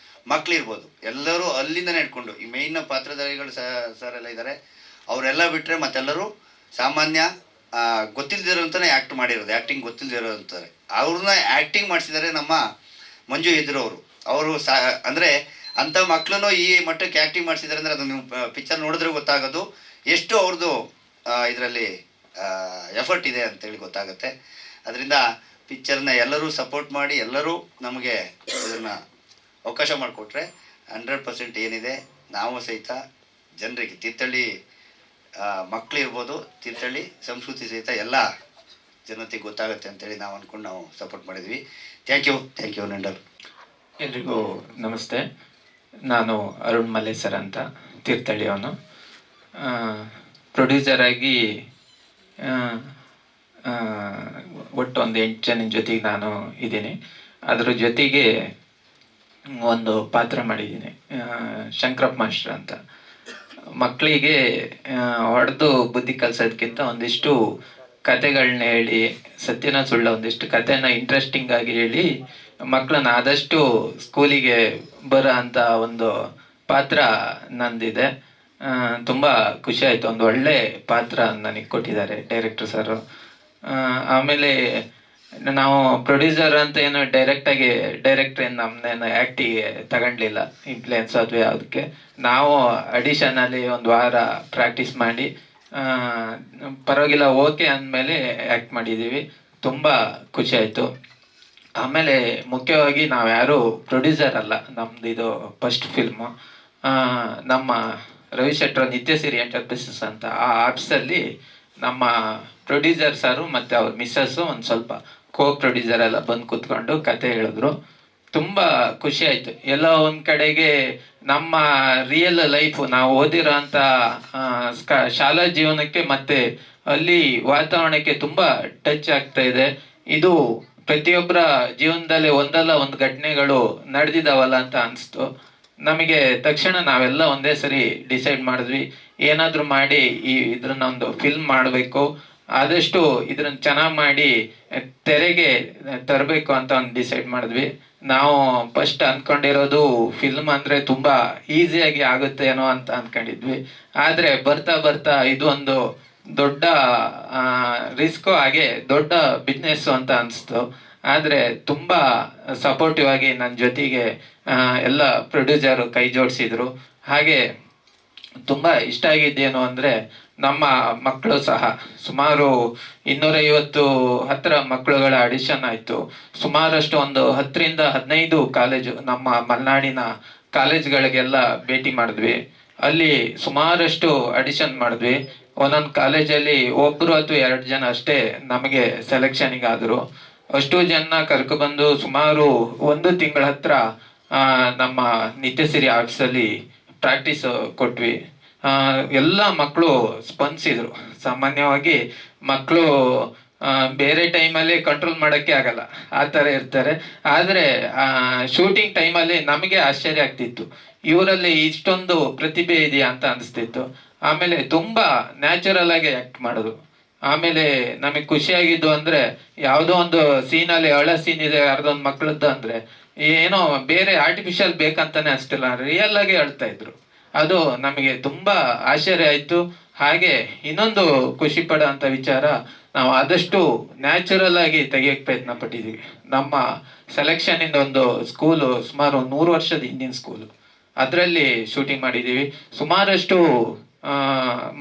ಮಕ್ಕಳಿರ್ಬೋದು, ಎಲ್ಲರೂ ಅಲ್ಲಿಂದನೇ ಇಟ್ಕೊಂಡು ಈ ಮೇಯ್ನ ಪಾತ್ರಧಾರಿಗಳು ಸರ್ ಎಲ್ಲ ಇದ್ದಾರೆ. ಅವರೆಲ್ಲ ಬಿಟ್ಟರೆ ಮತ್ತೆಲ್ಲರೂ ಸಾಮಾನ್ಯ ಗೊತ್ತಿಲ್ಲದಿರೋಂಥನೇ ಆ್ಯಕ್ಟ್ ಮಾಡಿರೋದು, ಆ್ಯಕ್ಟಿಂಗ್ ಗೊತ್ತಿಲ್ಲದಿರೋಂಥವ್ರೆ. ಅವ್ರನ್ನ ಆ್ಯಕ್ಟಿಂಗ್ ಮಾಡಿಸಿದ್ದಾರೆ ನಮ್ಮ ಮಂಜು ಎದುರು ಅವರು ಅಂದರೆ ಅಂಥ ಮಕ್ಕಳನ್ನು ಈ ಮಟ್ಟಕ್ಕೆ ಆ್ಯಕ್ಟಿಂಗ್ ಮಾಡಿಸಿದ್ದಾರೆ ಅಂದರೆ ಅದನ್ನು ಪಿಕ್ಚರ್ ನೋಡಿದ್ರೆ ಗೊತ್ತಾಗೋದು ಎಷ್ಟು ಅವ್ರದ್ದು ಇದರಲ್ಲಿ ಎಫರ್ಟ್ ಇದೆ ಅಂತೇಳಿ ಗೊತ್ತಾಗುತ್ತೆ. ಅದರಿಂದ ಪಿಕ್ಚರ್ನ ಎಲ್ಲರೂ ಸಪೋರ್ಟ್ ಮಾಡಿ ಎಲ್ಲರೂ ನಮಗೆ ಇದನ್ನು ಅವಕಾಶ ಮಾಡಿಕೊಟ್ರೆ 100% ಏನಿದೆ ನಾವು ಸಹಿತ ಜನರಿಗೆ ತೀರ್ಥಹಳ್ಳಿ ಮಕ್ಕಳಿರ್ಬೋದು, ತೀರ್ಥಹಳ್ಳಿ ಸಂಸ್ಕೃತಿ ಸಹಿತ ಎಲ್ಲ ಜನತೆಗೆ ಗೊತ್ತಾಗುತ್ತೆ ಅಂತೇಳಿ ನಾವು ಅಂದ್ಕೊಂಡು ನಾವು ಸಪೋರ್ಟ್ ಮಾಡಿದ್ವಿ. ಥ್ಯಾಂಕ್ ಯು ನಂಡಲ್. ಎಲ್ರಿಗೂ ನಮಸ್ತೆ. ನಾನು ಅರುಣ್ ಮಲ್ಲೇಸರ್ ಅಂತ, ತೀರ್ಥಹಳ್ಳಿಯವನು. ಪ್ರೊಡ್ಯೂಸರಾಗಿ ಒಟ್ಟು ಒಂದು 8 ಜನ ಜೊತೆಗೆ ನಾನು ಇದ್ದೀನಿ. ಅದ್ರ ಜೊತೆಗೆ ಒಂದು ಪಾತ್ರ ಮಾಡಿದ್ದೀನಿ, ಶಂಕರಪ್ಪ ಮಾಸ್ಟರ್ ಅಂತ. ಮಕ್ಕಳಿಗೆ ಹೊಡೆದು ಬುದ್ಧಿ ಕಲಿಸೋದಕ್ಕಿಂತ ಒಂದಿಷ್ಟು ಕತೆಗಳನ್ನ ಹೇಳಿ, ಸತ್ಯನ ಸುಳ್ಳ ಒಂದಿಷ್ಟು ಕತೆನ ಇಂಟ್ರೆಸ್ಟಿಂಗ್ ಆಗಿ ಹೇಳಿ ಮಕ್ಕಳನ್ನ ಆದಷ್ಟು ಸ್ಕೂಲಿಗೆ ಬರೋ ಅಂಥ ಒಂದು ಪಾತ್ರ ನಂದಿದೆ. ತುಂಬ ಖುಷಿ ಆಯಿತು. ಒಂದು ಒಳ್ಳೆ ಪಾತ್ರ ನನಗೆ ಕೊಟ್ಟಿದ್ದಾರೆ ಡೈರೆಕ್ಟರ್ ಸರು. ಆಮೇಲೆ ನಾವು ಪ್ರೊಡ್ಯೂಸರ್ ಅಂತ ಏನು ಡೈರೆಕ್ಟರ್ ಏನು ನಮ್ಮನ್ನೇನು ಆ್ಯಕ್ಟಿಗೆ ತಗೊಂಡ್ಲಿಲ್ಲ, ಇನ್ಫ್ಲುಯೆನ್ಸ್ ಅಥವಾ ಯಾವುದಕ್ಕೆ. ನಾವು ಅಡಿಷನಲ್ಲಿ 1 ವಾರ ಪ್ರಾಕ್ಟೀಸ್ ಮಾಡಿ ಪರವಾಗಿಲ್ಲ ಓಕೆ ಅಂದಮೇಲೆ ಆ್ಯಕ್ಟ್ ಮಾಡಿದ್ದೀವಿ. ತುಂಬ ಖುಷಿ ಆಯಿತು. ಆಮೇಲೆ ಮುಖ್ಯವಾಗಿ ನಾವು ಯಾರೂ ಪ್ರೊಡ್ಯೂಸರ್ ಅಲ್ಲ, ನಮ್ಮದು ಇದು ಫಸ್ಟ್ ಫಿಲ್ಮು. ನಮ್ಮ ರವಿ ಶೆಟ್ಟರ್ ನಿತ್ಯಸಿರಿ ಎಂಟರ್ಪ್ರೈಸಸ್ ಅಂತ ಆ ಆಫೀಸಲ್ಲಿ ನಮ್ಮ ಪ್ರೊಡ್ಯೂಸರ್ ಸರು ಮತ್ತು ಅವ್ರ ಮಿಸ್ಸಸ್ಸು ಒಂದು ಸ್ವಲ್ಪ ಪ್ರೊಡ್ಯೂಸರ್ ಎಲ್ಲ ಬಂದು ಕೂತ್ಕೊಂಡು ಕತೆ ಹೇಳಿದ್ರು. ತುಂಬ ಖುಷಿ ಆಯಿತು. ಎಲ್ಲ ಒಂದು ಕಡೆಗೆ ನಮ್ಮ ರಿಯಲ್ ಲೈಫು, ನಾವು ಓದಿರೋ ಅಂಥ ಶಾಲಾ ಜೀವನಕ್ಕೆ ಮತ್ತು ಅಲ್ಲಿ ವಾತಾವರಣಕ್ಕೆ ತುಂಬ ಟಚ್ ಆಗ್ತಾ ಇದೆ. ಇದು ಪ್ರತಿಯೊಬ್ಬರ ಜೀವನದಲ್ಲಿ ಒಂದಲ್ಲ ಒಂದು ಘಟನೆಗಳು ನಡೆದಿದ್ದಾವಲ್ಲ ಅಂತ ಅನಿಸ್ತು ನಮಗೆ. ತಕ್ಷಣ ನಾವೆಲ್ಲ ಒಂದೇ ಸರಿ ಡಿಸೈಡ್ ಮಾಡಿದ್ವಿ, ಏನಾದರೂ ಮಾಡಿ ಇದ್ರನ್ನ ಒಂದು ಫಿಲ್ಮ್ ಮಾಡಬೇಕು, ಆದಷ್ಟು ಇದ್ರನ್ನ ಚೆನ್ನಾಗಿ ಮಾಡಿ ತೆರೆಗೆ ತರಬೇಕು ಅಂತ ಒಂದು ಡಿಸೈಡ್ ಮಾಡಿದ್ವಿ. ನಾವು ಫಸ್ಟ್ ಅಂದ್ಕೊಂಡಿರೋದು ಫಿಲ್ಮ್ ಅಂದರೆ ತುಂಬ ಈಸಿಯಾಗಿ ಆಗುತ್ತೆ ಏನೋ ಅಂತ ಅಂದ್ಕೊಂಡಿದ್ವಿ. ಆದರೆ ಬರ್ತಾ ಇದು ಒಂದು ದೊಡ್ಡ ರಿಸ್ಕು, ಹಾಗೆ ದೊಡ್ಡ ಬಿಸ್ನೆಸ್ಸು ಅಂತ ಅನಿಸ್ತು. ಆದರೆ ತುಂಬ ಸಪೋರ್ಟಿವ್ ಆಗಿ ನನ್ನ ಜೊತೆಗೆ ಎಲ್ಲ ಪ್ರೊಡ್ಯೂಸರು ಕೈ ಜೋಡಿಸಿದ್ರು. ಹಾಗೆ ತುಂಬ ಇಷ್ಟ ಆಗಿದ್ದೇನು ಅಂದರೆ ನಮ್ಮ ಮಕ್ಕಳು ಸಹ ಸುಮಾರು 250 ಹತ್ತಿರ ಮಕ್ಕಳುಗಳ ಆಡಿಷನ್ ಆಯಿತು. ಸುಮಾರಷ್ಟು ಒಂದು 10ರಿಂದ 15 ಕಾಲೇಜು, ನಮ್ಮ ಮಲೆನಾಡಿನ ಕಾಲೇಜ್ಗಳಿಗೆಲ್ಲ ಭೇಟಿ ಮಾಡಿದ್ವಿ. ಅಲ್ಲಿ ಸುಮಾರಷ್ಟು ಆಡಿಷನ್ ಮಾಡಿದ್ವಿ. ಒಂದೊಂದು ಕಾಲೇಜಲ್ಲಿ ಒಬ್ಬರು ಅಥವಾ 2 ಜನ ಅಷ್ಟೇ ನಮಗೆ ಸೆಲೆಕ್ಷನ್ಗೆ ಆದರು. ಅಷ್ಟು ಜನ ಕರ್ಕೊಬಂದು ಸುಮಾರು 1 ತಿಂಗಳ ಹತ್ರ ನಮ್ಮ ನಿತ್ಯಸಿರಿ ಆರ್ಟ್ಸಲ್ಲಿ ಪ್ರಾಕ್ಟೀಸ್ ಕೊಟ್ವಿ. ಎಲ್ಲ ಮಕ್ಕಳು ಸ್ಪಂದಿಸಿದ್ರು. ಸಾಮಾನ್ಯವಾಗಿ ಮಕ್ಕಳು ಬೇರೆ ಟೈಮಲ್ಲಿ ಕಂಟ್ರೋಲ್ ಮಾಡೋಕ್ಕೆ ಆಗಲ್ಲ, ಆ ಥರ ಇರ್ತಾರೆ. ಆದರೆ ಶೂಟಿಂಗ್ ಟೈಮಲ್ಲಿ ನಮಗೆ ಆಶ್ಚರ್ಯ ಆಗ್ತಿತ್ತು, ಇವರಲ್ಲಿ ಇಷ್ಟೊಂದು ಪ್ರತಿಭೆ ಇದೆಯಾ ಅಂತ ಅನಿಸ್ತಿತ್ತು. ಆಮೇಲೆ ತುಂಬ ನ್ಯಾಚುರಲ್ ಆಗಿ ಆ್ಯಕ್ಟ್ ಮಾಡೋದು. ಆಮೇಲೆ ನಮಗೆ ಖುಷಿಯಾಗಿದ್ದು ಅಂದರೆ, ಯಾವುದೋ ಒಂದು ಸೀನಲ್ಲಿ ಸೀನ್ ಇದೆ ಯಾರ್ದೊಂದು ಮಕ್ಕಳದ್ದು ಅಂದರೆ, ಏನೋ ಬೇರೆ ಆರ್ಟಿಫಿಷಿಯಲ್ ಬೇಕಂತಾನೆ ಅಷ್ಟಿಲ್ಲ, ರಿಯಲ್ ಆಗಿ ಹೇಳ್ತಾ ಇದ್ರು. ಅದು ನಮಗೆ ತುಂಬ ಆಶ್ಚರ್ಯ ಆಯಿತು. ಹಾಗೆ ಇನ್ನೊಂದು ಖುಷಿ ಪಡೋ ಅಂಥ ವಿಚಾರ, ನಾವು ಆದಷ್ಟು ನ್ಯಾಚುರಲ್ ಆಗಿ ತೆಗಿಯೋಕ್ಕೆ ಪ್ರಯತ್ನ ಪಟ್ಟಿದ್ದೀವಿ. ನಮ್ಮ ಸೆಲೆಕ್ಷನಿಂದ ಒಂದು ಸ್ಕೂಲು ಸುಮಾರು 100 ವರ್ಷದ ಹಿಂದಿನ ಸ್ಕೂಲು, ಅದರಲ್ಲಿ ಶೂಟಿಂಗ್ ಮಾಡಿದ್ದೀವಿ. ಸುಮಾರಷ್ಟು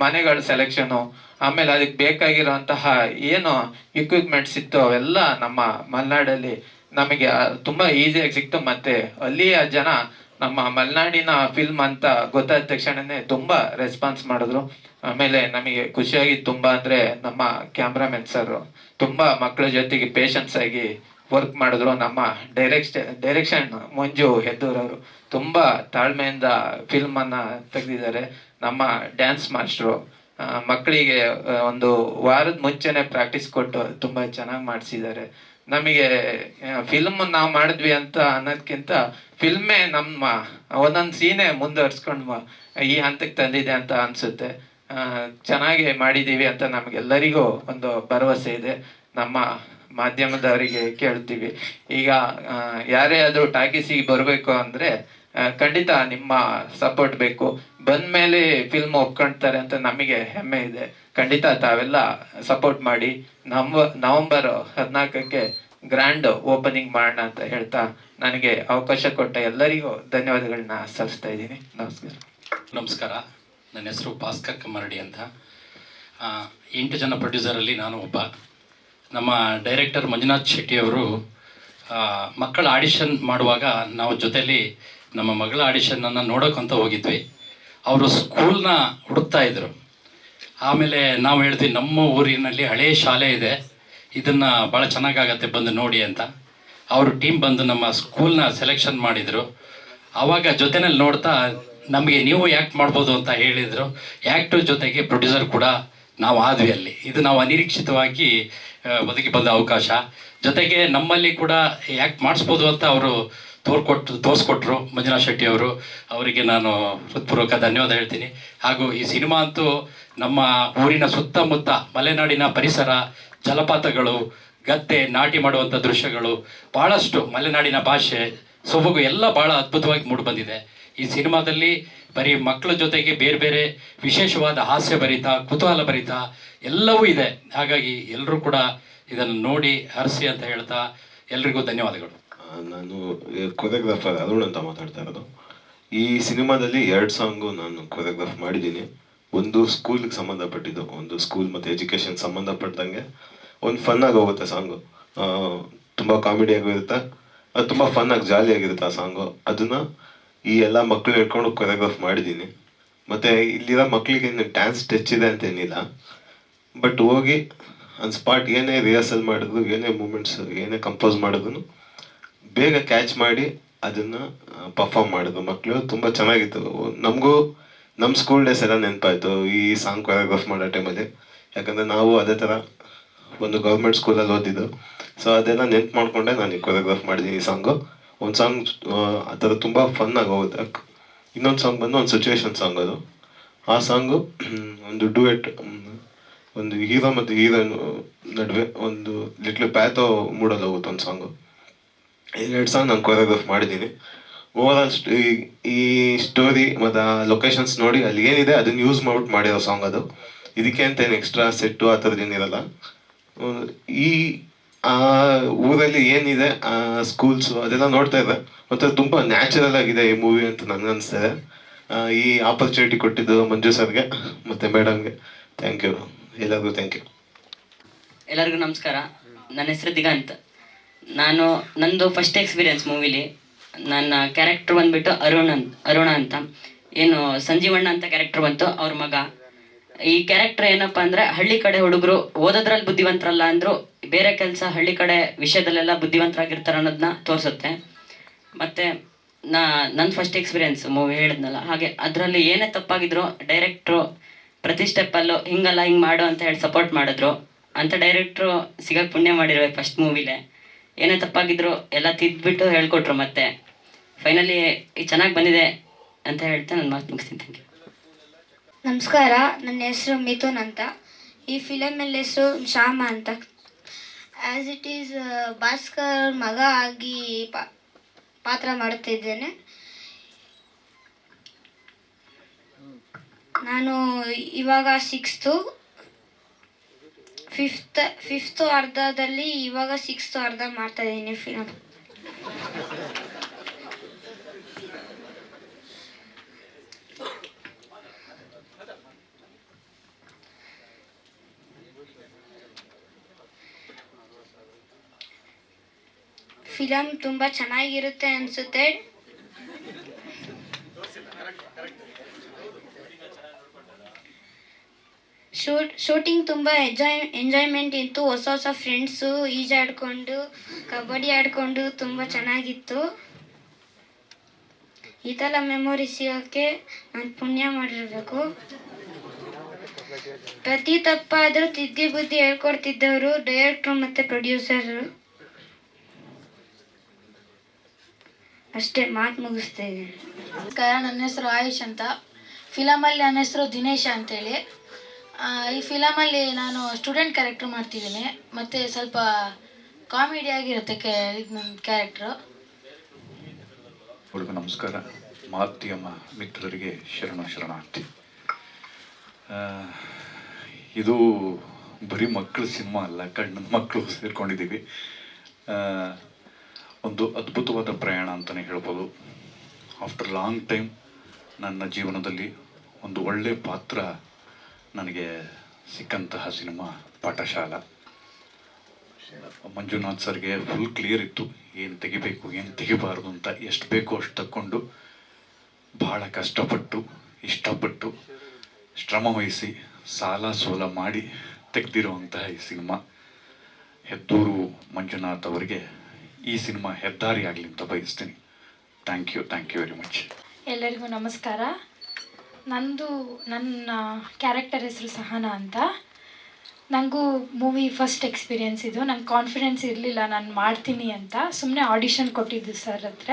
ಮನೆಗಳ ಸೆಲೆಕ್ಷನು, ಆಮೇಲೆ ಅದಕ್ಕೆ ಬೇಕಾಗಿರೋಂತಹ ಏನು ಇಕ್ವಿಪ್ಮೆಂಟ್ಸ್ ಇತ್ತು ಅವೆಲ್ಲ ನಮ್ಮ ಮಲೆನಾಡಲ್ಲಿ ನಮಗೆ ತುಂಬ ಈಸಿಯಾಗಿ ಸಿಕ್ತು. ಮತ್ತು ಅಲ್ಲಿಯ ಜನ ನಮ್ಮ ಮಲೆನಾಡಿನ ಫಿಲ್ಮ್ ಅಂತ ಗೊತ್ತಾದ ತಕ್ಷಣನೇ ತುಂಬ ರೆಸ್ಪಾನ್ಸ್ ಮಾಡಿದ್ರು. ಆಮೇಲೆ ನಮಗೆ ಖುಷಿಯಾಗಿದ್ದು ತುಂಬ ಅಂದರೆ, ನಮ್ಮ ಕ್ಯಾಮ್ರಾಮನ್ ಸರ್ ತುಂಬ ಮಕ್ಕಳ ಜೊತೆಗೆ ಪೇಷನ್ಸ್ ಆಗಿ ವರ್ಕ್ ಮಾಡಿದ್ರು. ನಮ್ಮ ಡೈರೆಕ್ಷನ್ ಮಂಜು ಹೆದ್ದೂರವರು ತುಂಬ ತಾಳ್ಮೆಯಿಂದ ಫಿಲ್ಮನ್ನು ತೆಗೆದಿದ್ದಾರೆ. ನಮ್ಮ ಡ್ಯಾನ್ಸ್ ಮಾಸ್ಟ್ರು ಮಕ್ಕಳಿಗೆ ಒಂದು ವಾರದ ಮುಂಚೆನೆ ಪ್ರಾಕ್ಟೀಸ್ ಕೊಟ್ಟು ತುಂಬ ಚೆನ್ನಾಗಿ ಮಾಡಿಸಿದ್ದಾರೆ. ನಮಗೆ ಫಿಲ್ಮ್ ನಾವು ಮಾಡಿದ್ವಿ ಅಂತ ಅನ್ನೋದಕ್ಕಿಂತ ಫಿಲ್ಮೇ ನಮ್ಮ ಒಂದೊಂದು ಸೀನೇ ಮುಂದುವರ್ಸ್ಕೊಂಡು ಈ ಹಂತಕ್ಕೆ ತಂದಿದೆ ಅಂತ ಅನಿಸುತ್ತೆ. ಚೆನ್ನಾಗಿ ಮಾಡಿದ್ದೀವಿ ಅಂತ ನಮಗೆಲ್ಲರಿಗೂ ಒಂದು ಭರವಸೆ ಇದೆ. ನಮ್ಮ ಮಾಧ್ಯಮದವರಿಗೆ ಕೇಳ್ತೀವಿ, ಈಗ ಯಾರೇ ಆದರೂ ಟಾಕೀಸಿಗೆ ಬರಬೇಕು ಅಂದರೆ ಖಂಡಿತ ನಿಮ್ಮ ಸಪೋರ್ಟ್ ಬೇಕು. ಬಂದಮೇಲೆ ಫಿಲ್ಮ್ ಒಪ್ಕೊಳ್ತಾರೆ ಅಂತ ನಮಗೆ ಹೆಮ್ಮೆ ಇದೆ. ಖಂಡಿತ ತಾವೆಲ್ಲ ಸಪೋರ್ಟ್ ಮಾಡಿ. ನವಂಬರ್ 14ಕ್ಕೆ ಗ್ರ್ಯಾಂಡ್ ಓಪನಿಂಗ್ ಮಾಡೋಣ ಅಂತ ಹೇಳ್ತಾ, ನನಗೆ ಅವಕಾಶ ಕೊಟ್ಟ ಎಲ್ಲರಿಗೂ ಧನ್ಯವಾದಗಳನ್ನ ಸಲ್ಲಿಸ್ತಾ ಇದ್ದೀನಿ. ನಮಸ್ಕಾರ. ನಮಸ್ಕಾರ, ನನ್ನ ಹೆಸರು ಭಾಸ್ಕರ್ ಕಮ್ಮರಡಿ ಅಂತ. 8 ಜನ ಪ್ರೊಡ್ಯೂಸರಲ್ಲಿ ನಾನು ಒಬ್ಬ. ನಮ್ಮ ಡೈರೆಕ್ಟರ್ ಮಂಜುನಾಥ್ ಶೆಟ್ಟಿಯವರು ಮಕ್ಕಳ ಆಡಿಷನ್ ಮಾಡುವಾಗ ನಾವು ಜೊತೆಯಲ್ಲಿ ನಮ್ಮ ಮಗಳ ಆಡಿಷನನ್ನು ನೋಡೋಕ್ಕಂತ ಹೋಗಿದ್ವಿ. ಅವರು ಸ್ಕೂಲ್ನ ಹುಡುಕ್ತಾ ಇದ್ದರು. ಆಮೇಲೆ ನಾವು ಹೇಳಿದ್ವಿ, ನಮ್ಮ ಊರಿನಲ್ಲಿ ಹಳೆಯ ಶಾಲೆ ಇದೆ, ಇದನ್ನು ಭಾಳ ಚೆನ್ನಾಗಾಗತ್ತೆ, ಬಂದು ನೋಡಿ ಅಂತ. ಅವರು ಟೀಮ್ ಬಂದು ನಮ್ಮ ಸ್ಕೂಲ್ನ ಸೆಲೆಕ್ಷನ್ ಮಾಡಿದರು. ಆವಾಗ ಜೊತೆಯಲ್ಲಿ ನೋಡ್ತಾ ನಮಗೆ ನೀವು ಆ್ಯಕ್ಟ್ ಮಾಡ್ಬೋದು ಅಂತ ಹೇಳಿದರು. ಆ್ಯಕ್ಟರ್ ಜೊತೆಗೆ ಪ್ರೊಡ್ಯೂಸರ್ ಕೂಡ ನಾವು ಆದ್ವಿ ಅಲ್ಲಿ. ಇದು ನಾವು ಅನಿರೀಕ್ಷಿತವಾಗಿ ಒದಗಿ ಬಂದ ಅವಕಾಶ. ಜೊತೆಗೆ ನಮ್ಮಲ್ಲಿ ಕೂಡ ಆ್ಯಕ್ಟ್ ಮಾಡಿಸ್ಬೋದು ಅಂತ ಅವರು ತೋರಿಸ್ಕೊಟ್ರು ಮಂಜುನಾಥ್ ಶೆಟ್ಟಿ ಅವರು. ಅವರಿಗೆ ನಾನು ಹೃತ್ಪೂರ್ವಕ ಧನ್ಯವಾದ ಹೇಳ್ತೀನಿ. ಹಾಗೂ ಈ ಸಿನಿಮಾ ಅಂತೂ ನಮ್ಮ ಊರಿನ ಸುತ್ತಮುತ್ತ ಮಲೆನಾಡಿನ ಪರಿಸರ, ಜಲಪಾತಗಳು, ಗದ್ದೆ, ನಾಟಿ ಮಾಡುವಂಥ ದೃಶ್ಯಗಳು, ಭಾಳಷ್ಟು ಮಲೆನಾಡಿನ ಭಾಷೆ, ಸೊಬಗು ಎಲ್ಲ ಭಾಳ ಅದ್ಭುತವಾಗಿ ಮೂಡಿಬಂದಿದೆ. ಈ ಸಿನಿಮಾದಲ್ಲಿ ಬರೀ ಮಕ್ಕಳ ಜೊತೆಗೆ ಬೇರೆ ಬೇರೆ ವಿಶೇಷವಾದ ಹಾಸ್ಯಭರಿತ, ಕುತೂಹಲಭರಿತ ಎಲ್ಲವೂ ಇದೆ. ಹಾಗಾಗಿ ಎಲ್ಲರೂ ಕೂಡ ಇದನ್ನು ನೋಡಿ ಹರಿಸಿ ಅಂತ ಹೇಳ್ತಾ ಎಲ್ರಿಗೂ ಧನ್ಯವಾದಗಳು. ನಾನು ಕೊರಿಯೋಗ್ರಾಫರ್ ಅರುಣ್ ಅಂತ ಮಾತಾಡ್ತಾ ಇರೋದು. ಈ ಸಿನಿಮಾದಲ್ಲಿ 2 ಸಾಂಗು ನಾನು ಕೊರಿಯೋಗ್ರಾಫ್ ಮಾಡಿದ್ದೀನಿ. ಒಂದು ಸ್ಕೂಲ್ಗೆ ಸಂಬಂಧಪಟ್ಟಿದ್ದು, ಒಂದು ಸ್ಕೂಲ್ ಮತ್ತು ಎಜುಕೇಷನ್ ಸಂಬಂಧಪಟ್ಟಂಗೆ ಒಂದು ಫನ್ನಾಗಿ ಹೋಗುತ್ತೆ ಸಾಂಗು. ತುಂಬ ಕಾಮಿಡಿಯಾಗಿರುತ್ತೆ, ಅದು ತುಂಬ ಫನ್ನಾಗಿ ಜಾಲಿಯಾಗಿರುತ್ತೆ ಆ ಸಾಂಗು. ಅದನ್ನು ಈ ಎಲ್ಲ ಮಕ್ಕಳು ಹಿಡ್ಕೊಂಡು ಕೊರಿಯೋಗ್ರಾಫ್ ಮಾಡಿದ್ದೀನಿ. ಮತ್ತು ಇಲ್ಲಿರೋ ಮಕ್ಕಳಿಗೆ ಡ್ಯಾನ್ಸ್ ಟಚ್ ಇದೆ ಅಂತ ಏನಿಲ್ಲ, ಬಟ್ ಹೋಗಿ ಆನ್ ಸ್ಪಾಟ್ ಏನೇ ರಿಹರ್ಸಲ್ ಮಾಡಿದ್ರು, ಏನೇ ಮೂಮೆಂಟ್ಸ್, ಏನೇ ಕಂಪೋಸ್ ಮಾಡಿದ್ರು ಬೇಗ ಕ್ಯಾಚ್ ಮಾಡಿ ಅದನ್ನು ಪರ್ಫಾರ್ಮ್ ಮಾಡಿದ್ರು ಮಕ್ಕಳು. ತುಂಬ ಚೆನ್ನಾಗಿತ್ತು. ನಮಗೂ ನಮ್ಮ ಸ್ಕೂಲ್ ಡೇಸ್ ಎಲ್ಲ ನೆನಪಾಯಿತು ಈ ಸಾಂಗ್ ಕೊರಿಯೋಗ್ರಾಫ್ ಮಾಡೋ ಟೈಮಲ್ಲಿ. ಯಾಕಂದರೆ ನಾವು ಅದೇ ಥರ ಒಂದು ಗೌರ್ಮೆಂಟ್ ಸ್ಕೂಲಲ್ಲಿ ಓದಿದ್ದು. ಸೊ ಅದೆಲ್ಲ ನೆನ್ಪು ಮಾಡಿಕೊಂಡೆ ನಾನು ಕೊರಿಯೋಗ್ರಾಫ್ ಮಾಡಿದ್ದೀನಿ ಈ ಸಾಂಗು. ಒಂದು ಸಾಂಗ್ ಆ ಥರ ತುಂಬ ಫನ್ನಾಗಿ ಹೋಗುತ್ತೆ. ಇನ್ನೊಂದು ಸಾಂಗ್ ಬಂದು ಒಂದು ಸಿಚುವೇಶನ್ ಸಾಂಗ್. ಅದು ಆ ಸಾಂಗು ಒಂದು ಡ್ಯೂಯೆಟ್, ಒಂದು ಹೀರೋ ಮತ್ತು ಹೀರೋಯಿನ್ ನಡುವೆ ಒಂದು ಲಿಟ್ಲ್ ಪ್ಯಾಥೋ ಮೂಡಲ್ಲಿ ಹೋಗುತ್ತೆ ಒಂದು ಸಾಂಗು. ಈ 2 ಸಾಂಗ್ ನಾನು ಕೊರಿಯೋಗ್ರಾಫ್ ಮಾಡಿದ್ದೀನಿ. ಓವರಾಲ್ ಈ ಸ್ಟೋರಿ ಮತ್ತು ಆ ಲೊಕೇಶನ್ಸ್ ನೋಡಿ ಅಲ್ಲಿ ಏನಿದೆ ಅದನ್ನು ಯೂಸ್ ಮಾಡ್ಬಿಟ್ಟು ಮಾಡಿರೋ ಸಾಂಗ್ ಅದು. ಇದಕ್ಕೆ ಅಂತ ಏನು ಎಕ್ಸ್ಟ್ರಾ ಸೆಟ್ಟು ಆ ಥರದ್ದು ಏನಿರಲ್ಲ. ಈ ಆ ಊರಲ್ಲಿ ಏನಿದೆ ಆ ಸ್ಕೂಲ್ಸು ಅದೆಲ್ಲ ನೋಡ್ತಾ ಇದ್ದೆ. ಮತ್ತು ತುಂಬ ನ್ಯಾಚುರಲ್ ಆಗಿದೆ ಈ ಮೂವಿ ಅಂತ ನನಗನ್ನಿಸ್ತಿದೆ. ಈ ಆಪರ್ಚುನಿಟಿ ಕೊಟ್ಟಿದ್ದು ಮಂಜು ಸರ್ಗೆ ಮತ್ತು ಮೇಡಮ್ಗೆ ಥ್ಯಾಂಕ್ ಯು. ಎಲ್ಲರಿಗೂ ಥ್ಯಾಂಕ್ ಯು. ಎಲ್ಲರಿಗೂ ನಮಸ್ಕಾರ. ನನ್ನ ಹೆಸರು ದಿಗಂತ್. ನಂದು ಫಸ್ಟ್ ಎಕ್ಸ್ಪೀರಿಯನ್ಸ್ ಮೂವಿಲಿ. ನನ್ನ ಕ್ಯಾರೆಕ್ಟರ್ ಬಂದುಬಿಟ್ಟು ಅರುಣ ಅಂತ. ಏನು ಸಂಜೀವಣ್ಣ ಅಂತ ಕ್ಯಾರೆಕ್ಟರ್ ಬಂತು, ಅವ್ರ ಮಗ. ಈ ಕ್ಯಾರೆಕ್ಟರ್ ಏನಪ್ಪ ಅಂದರೆ ಹಳ್ಳಿ ಕಡೆ ಹುಡುಗರು ಓದೋದ್ರಲ್ಲಿ ಬುದ್ಧಿವಂತರಲ್ಲ ಅಂದರೂ ಬೇರೆ ಕೆಲಸ ಹಳ್ಳಿ ಕಡೆ ವಿಷಯದಲ್ಲೆಲ್ಲ ಬುದ್ಧಿವಂತರಾಗಿರ್ತಾರೆ ಅನ್ನೋದನ್ನ ತೋರಿಸುತ್ತೆ. ಮತ್ತು ನನ್ನ ಫಸ್ಟ್ ಎಕ್ಸ್ಪೀರಿಯೆನ್ಸ್ ಮೂವಿ ಹೇಳಿದ್ನಲ್ಲ, ಹಾಗೆ ಅದರಲ್ಲಿ ಏನೇ ತಪ್ಪಾಗಿದ್ರು ಡೈರೆಕ್ಟ್ರು ಪ್ರತಿ ಸ್ಟೆಪ್ಪಲ್ಲೂ ಹಿಂಗಲ್ಲ ಹಿಂಗೆ ಮಾಡು ಅಂತ ಹೇಳಿ ಸಪೋರ್ಟ್ ಮಾಡಿದ್ರು. ಅಂಥ ಡೈರೆಕ್ಟ್ರು ಸಿಗಕ್ಕೆ ಪುಣ್ಯ ಮಾಡಿರ್ಬೇಕು. ಫಸ್ಟ್ ಮೂವಿಲೇ ಏನೇ ತಪ್ಪಾಗಿದ್ರು ಎಲ್ಲ ತಿದ್ದುಬಿಟ್ಟು ಹೇಳ್ಕೊಟ್ರು. ಮತ್ತು ಫೈನಲಿ ಚೆನ್ನಾಗಿ ಬಂದಿದೆ ಅಂತ ಹೇಳ್ತಾ ನನ್ನ ಮಾತು ಮುಗಿಸ್ತೀನಿ. Thank you. ನಮಸ್ಕಾರ, ನನ್ನ ಹೆಸರು ಮಿಥುನ್ ಅಂತ. ಈ ಫಿಲಮಲ್ಲಿ ಹೆಸರು ಶ್ಯಾಮ ಅಂತ. ಆ್ಯಸ್ ಇಟ್ ಈಸ್ ಭಾಸ್ಕರ್ ಮಗ ಆಗಿ ಪಾತ್ರ ಮಾಡುತ್ತಿದ್ದೇನೆ. ನಾನು ಇವಾಗ ಫಿಫ್ತು ಅರ್ಧದಲ್ಲಿ ಇವಾಗ ಸಿಕ್ಸ್ತು ಅರ್ಧ ಮಾಡ್ತಾ ಇದ್ದೀನಿ ಫಿಲಮ್. ಫಿಲಮ್ ತುಂಬ ಚೆನ್ನಾಗಿರುತ್ತೆ ಅನಿಸುತ್ತೆ. ಶೂಟಿಂಗ್ ತುಂಬ ಎಂಜಾಯ್ಮೆಂಟ್ ಇತ್ತು. ಹೊಸ ಹೊಸ ಫ್ರೆಂಡ್ಸು, ಈಜಾಡ್ಕೊಂಡು ಕಬಡ್ಡಿ ಆಡಿಕೊಂಡು ತುಂಬ ಚೆನ್ನಾಗಿತ್ತು. ಈ ಥರ ಮೆಮೊರಿ ಸಿಗೋಕ್ಕೆ ನಾನು ಪುಣ್ಯ ಮಾಡಿರಬೇಕು. ಪ್ರತಿ ತಪ್ಪಾದರೂ ತಿದ್ದಿ ಬುದ್ಧಿ ಹೇಳ್ಕೊಡ್ತಿದ್ದವರು ಡೈರೆಕ್ಟ್ರು ಮತ್ತು ಪ್ರೊಡ್ಯೂಸರು. ಅಷ್ಟೇ, ಮಾತು ಮುಗಿಸ್ತಾ ಇದ್ದೀನಿ. ನಮಸ್ಕಾರ, ನನ್ನ ಹೆಸರು ಆಯುಷ್ ಅಂತ. ಫಿಲಮಲ್ಲಿ ನನ್ನ ಹೆಸರು ದಿನೇಶ ಅಂತೇಳಿ. ಈ ಫಿಲಮಲ್ಲಿ ನಾನು ಸ್ಟೂಡೆಂಟ್ ಕ್ಯಾರೆಕ್ಟರ್ ಮಾಡ್ತಿದ್ದೀನಿ. ಮತ್ತು ಸ್ವಲ್ಪ ಕಾಮಿಡಿಯಾಗಿರುತ್ತೆ ಇದು ನನ್ನ ಕ್ಯಾರೆಕ್ಟ್ರು. ಅವ್ರಿಗೂ ನಮಸ್ಕಾರ. ಮಾಧ್ಯಮ ಮಿತ್ರರಿಗೆ ಶರಣಾರ್ಥಿ. ಇದು ಬರೀ ಮಕ್ಕಳ ಸಿನಿಮಾ ಅಲ್ಲ, ಗಂಡನ ಮಕ್ಕಳು ಸೇರ್ಕೊಂಡಿದ್ದೀವಿ. ಒಂದು ಅದ್ಭುತವಾದ ಪ್ರಯಾಣ ಅಂತಲೇ ಹೇಳ್ಬೋದು. ಆಫ್ಟರ್ ಲಾಂಗ್ ಟೈಮ್ ನನ್ನ ಜೀವನದಲ್ಲಿ ಒಂದು ಒಳ್ಳೆಯ ಪಾತ್ರ ನನಗೆ ಸಿಕ್ಕಂತಹ ಸಿನಿಮಾ ಪಾಠಶಾಲಾ. ಮಂಜುನಾಥ್ ಸರ್ಗೆ ಫುಲ್ ಕ್ಲಿಯರ್ ಇತ್ತು ಏನು ತೆಗಿಬೇಕು ಏನು ತೆಗಿಬಾರ್ದು ಅಂತ. ಎಷ್ಟು ಬೇಕೋ ಅಷ್ಟು ತಕ್ಕೊಂಡು ಭಾಳ ಕಷ್ಟಪಟ್ಟು ಇಷ್ಟಪಟ್ಟು ಶ್ರಮ ವಹಿಸಿ ಸಾಲ ಸೋಲ ಮಾಡಿ ತೆಗೆದಿರುವಂತಹ ಈ ಸಿನಿಮಾ. ಹೆದ್ದೂರು ಮಂಜುನಾಥ್ ಅವರಿಗೆ ಈ ಸಿನಿಮಾ ಹೆದ್ದಾರಿ ಆಗಲಿ ಅಂತ ಬಯಸ್ತೀನಿ. Thank you very much. ಎಲ್ಲರಿಗೂ ನಮಸ್ಕಾರ. ನನ್ನ ಕ್ಯಾರೆಕ್ಟರ್ ಹೆಸರು ಸಹನಾ ಅಂತ. ನನಗೂ ಮೂವಿ ಫಸ್ಟ್ ಎಕ್ಸ್ಪೀರಿಯೆನ್ಸ್ ಇದು. ನಂಗೆ ಕಾನ್ಫಿಡೆನ್ಸ್ ಇರಲಿಲ್ಲ ನಾನು ಮಾಡ್ತೀನಿ ಅಂತ. ಸುಮ್ಮನೆ ಆಡಿಷನ್ ಕೊಟ್ಟಿದ್ದು ಸರ್ ಹತ್ರ.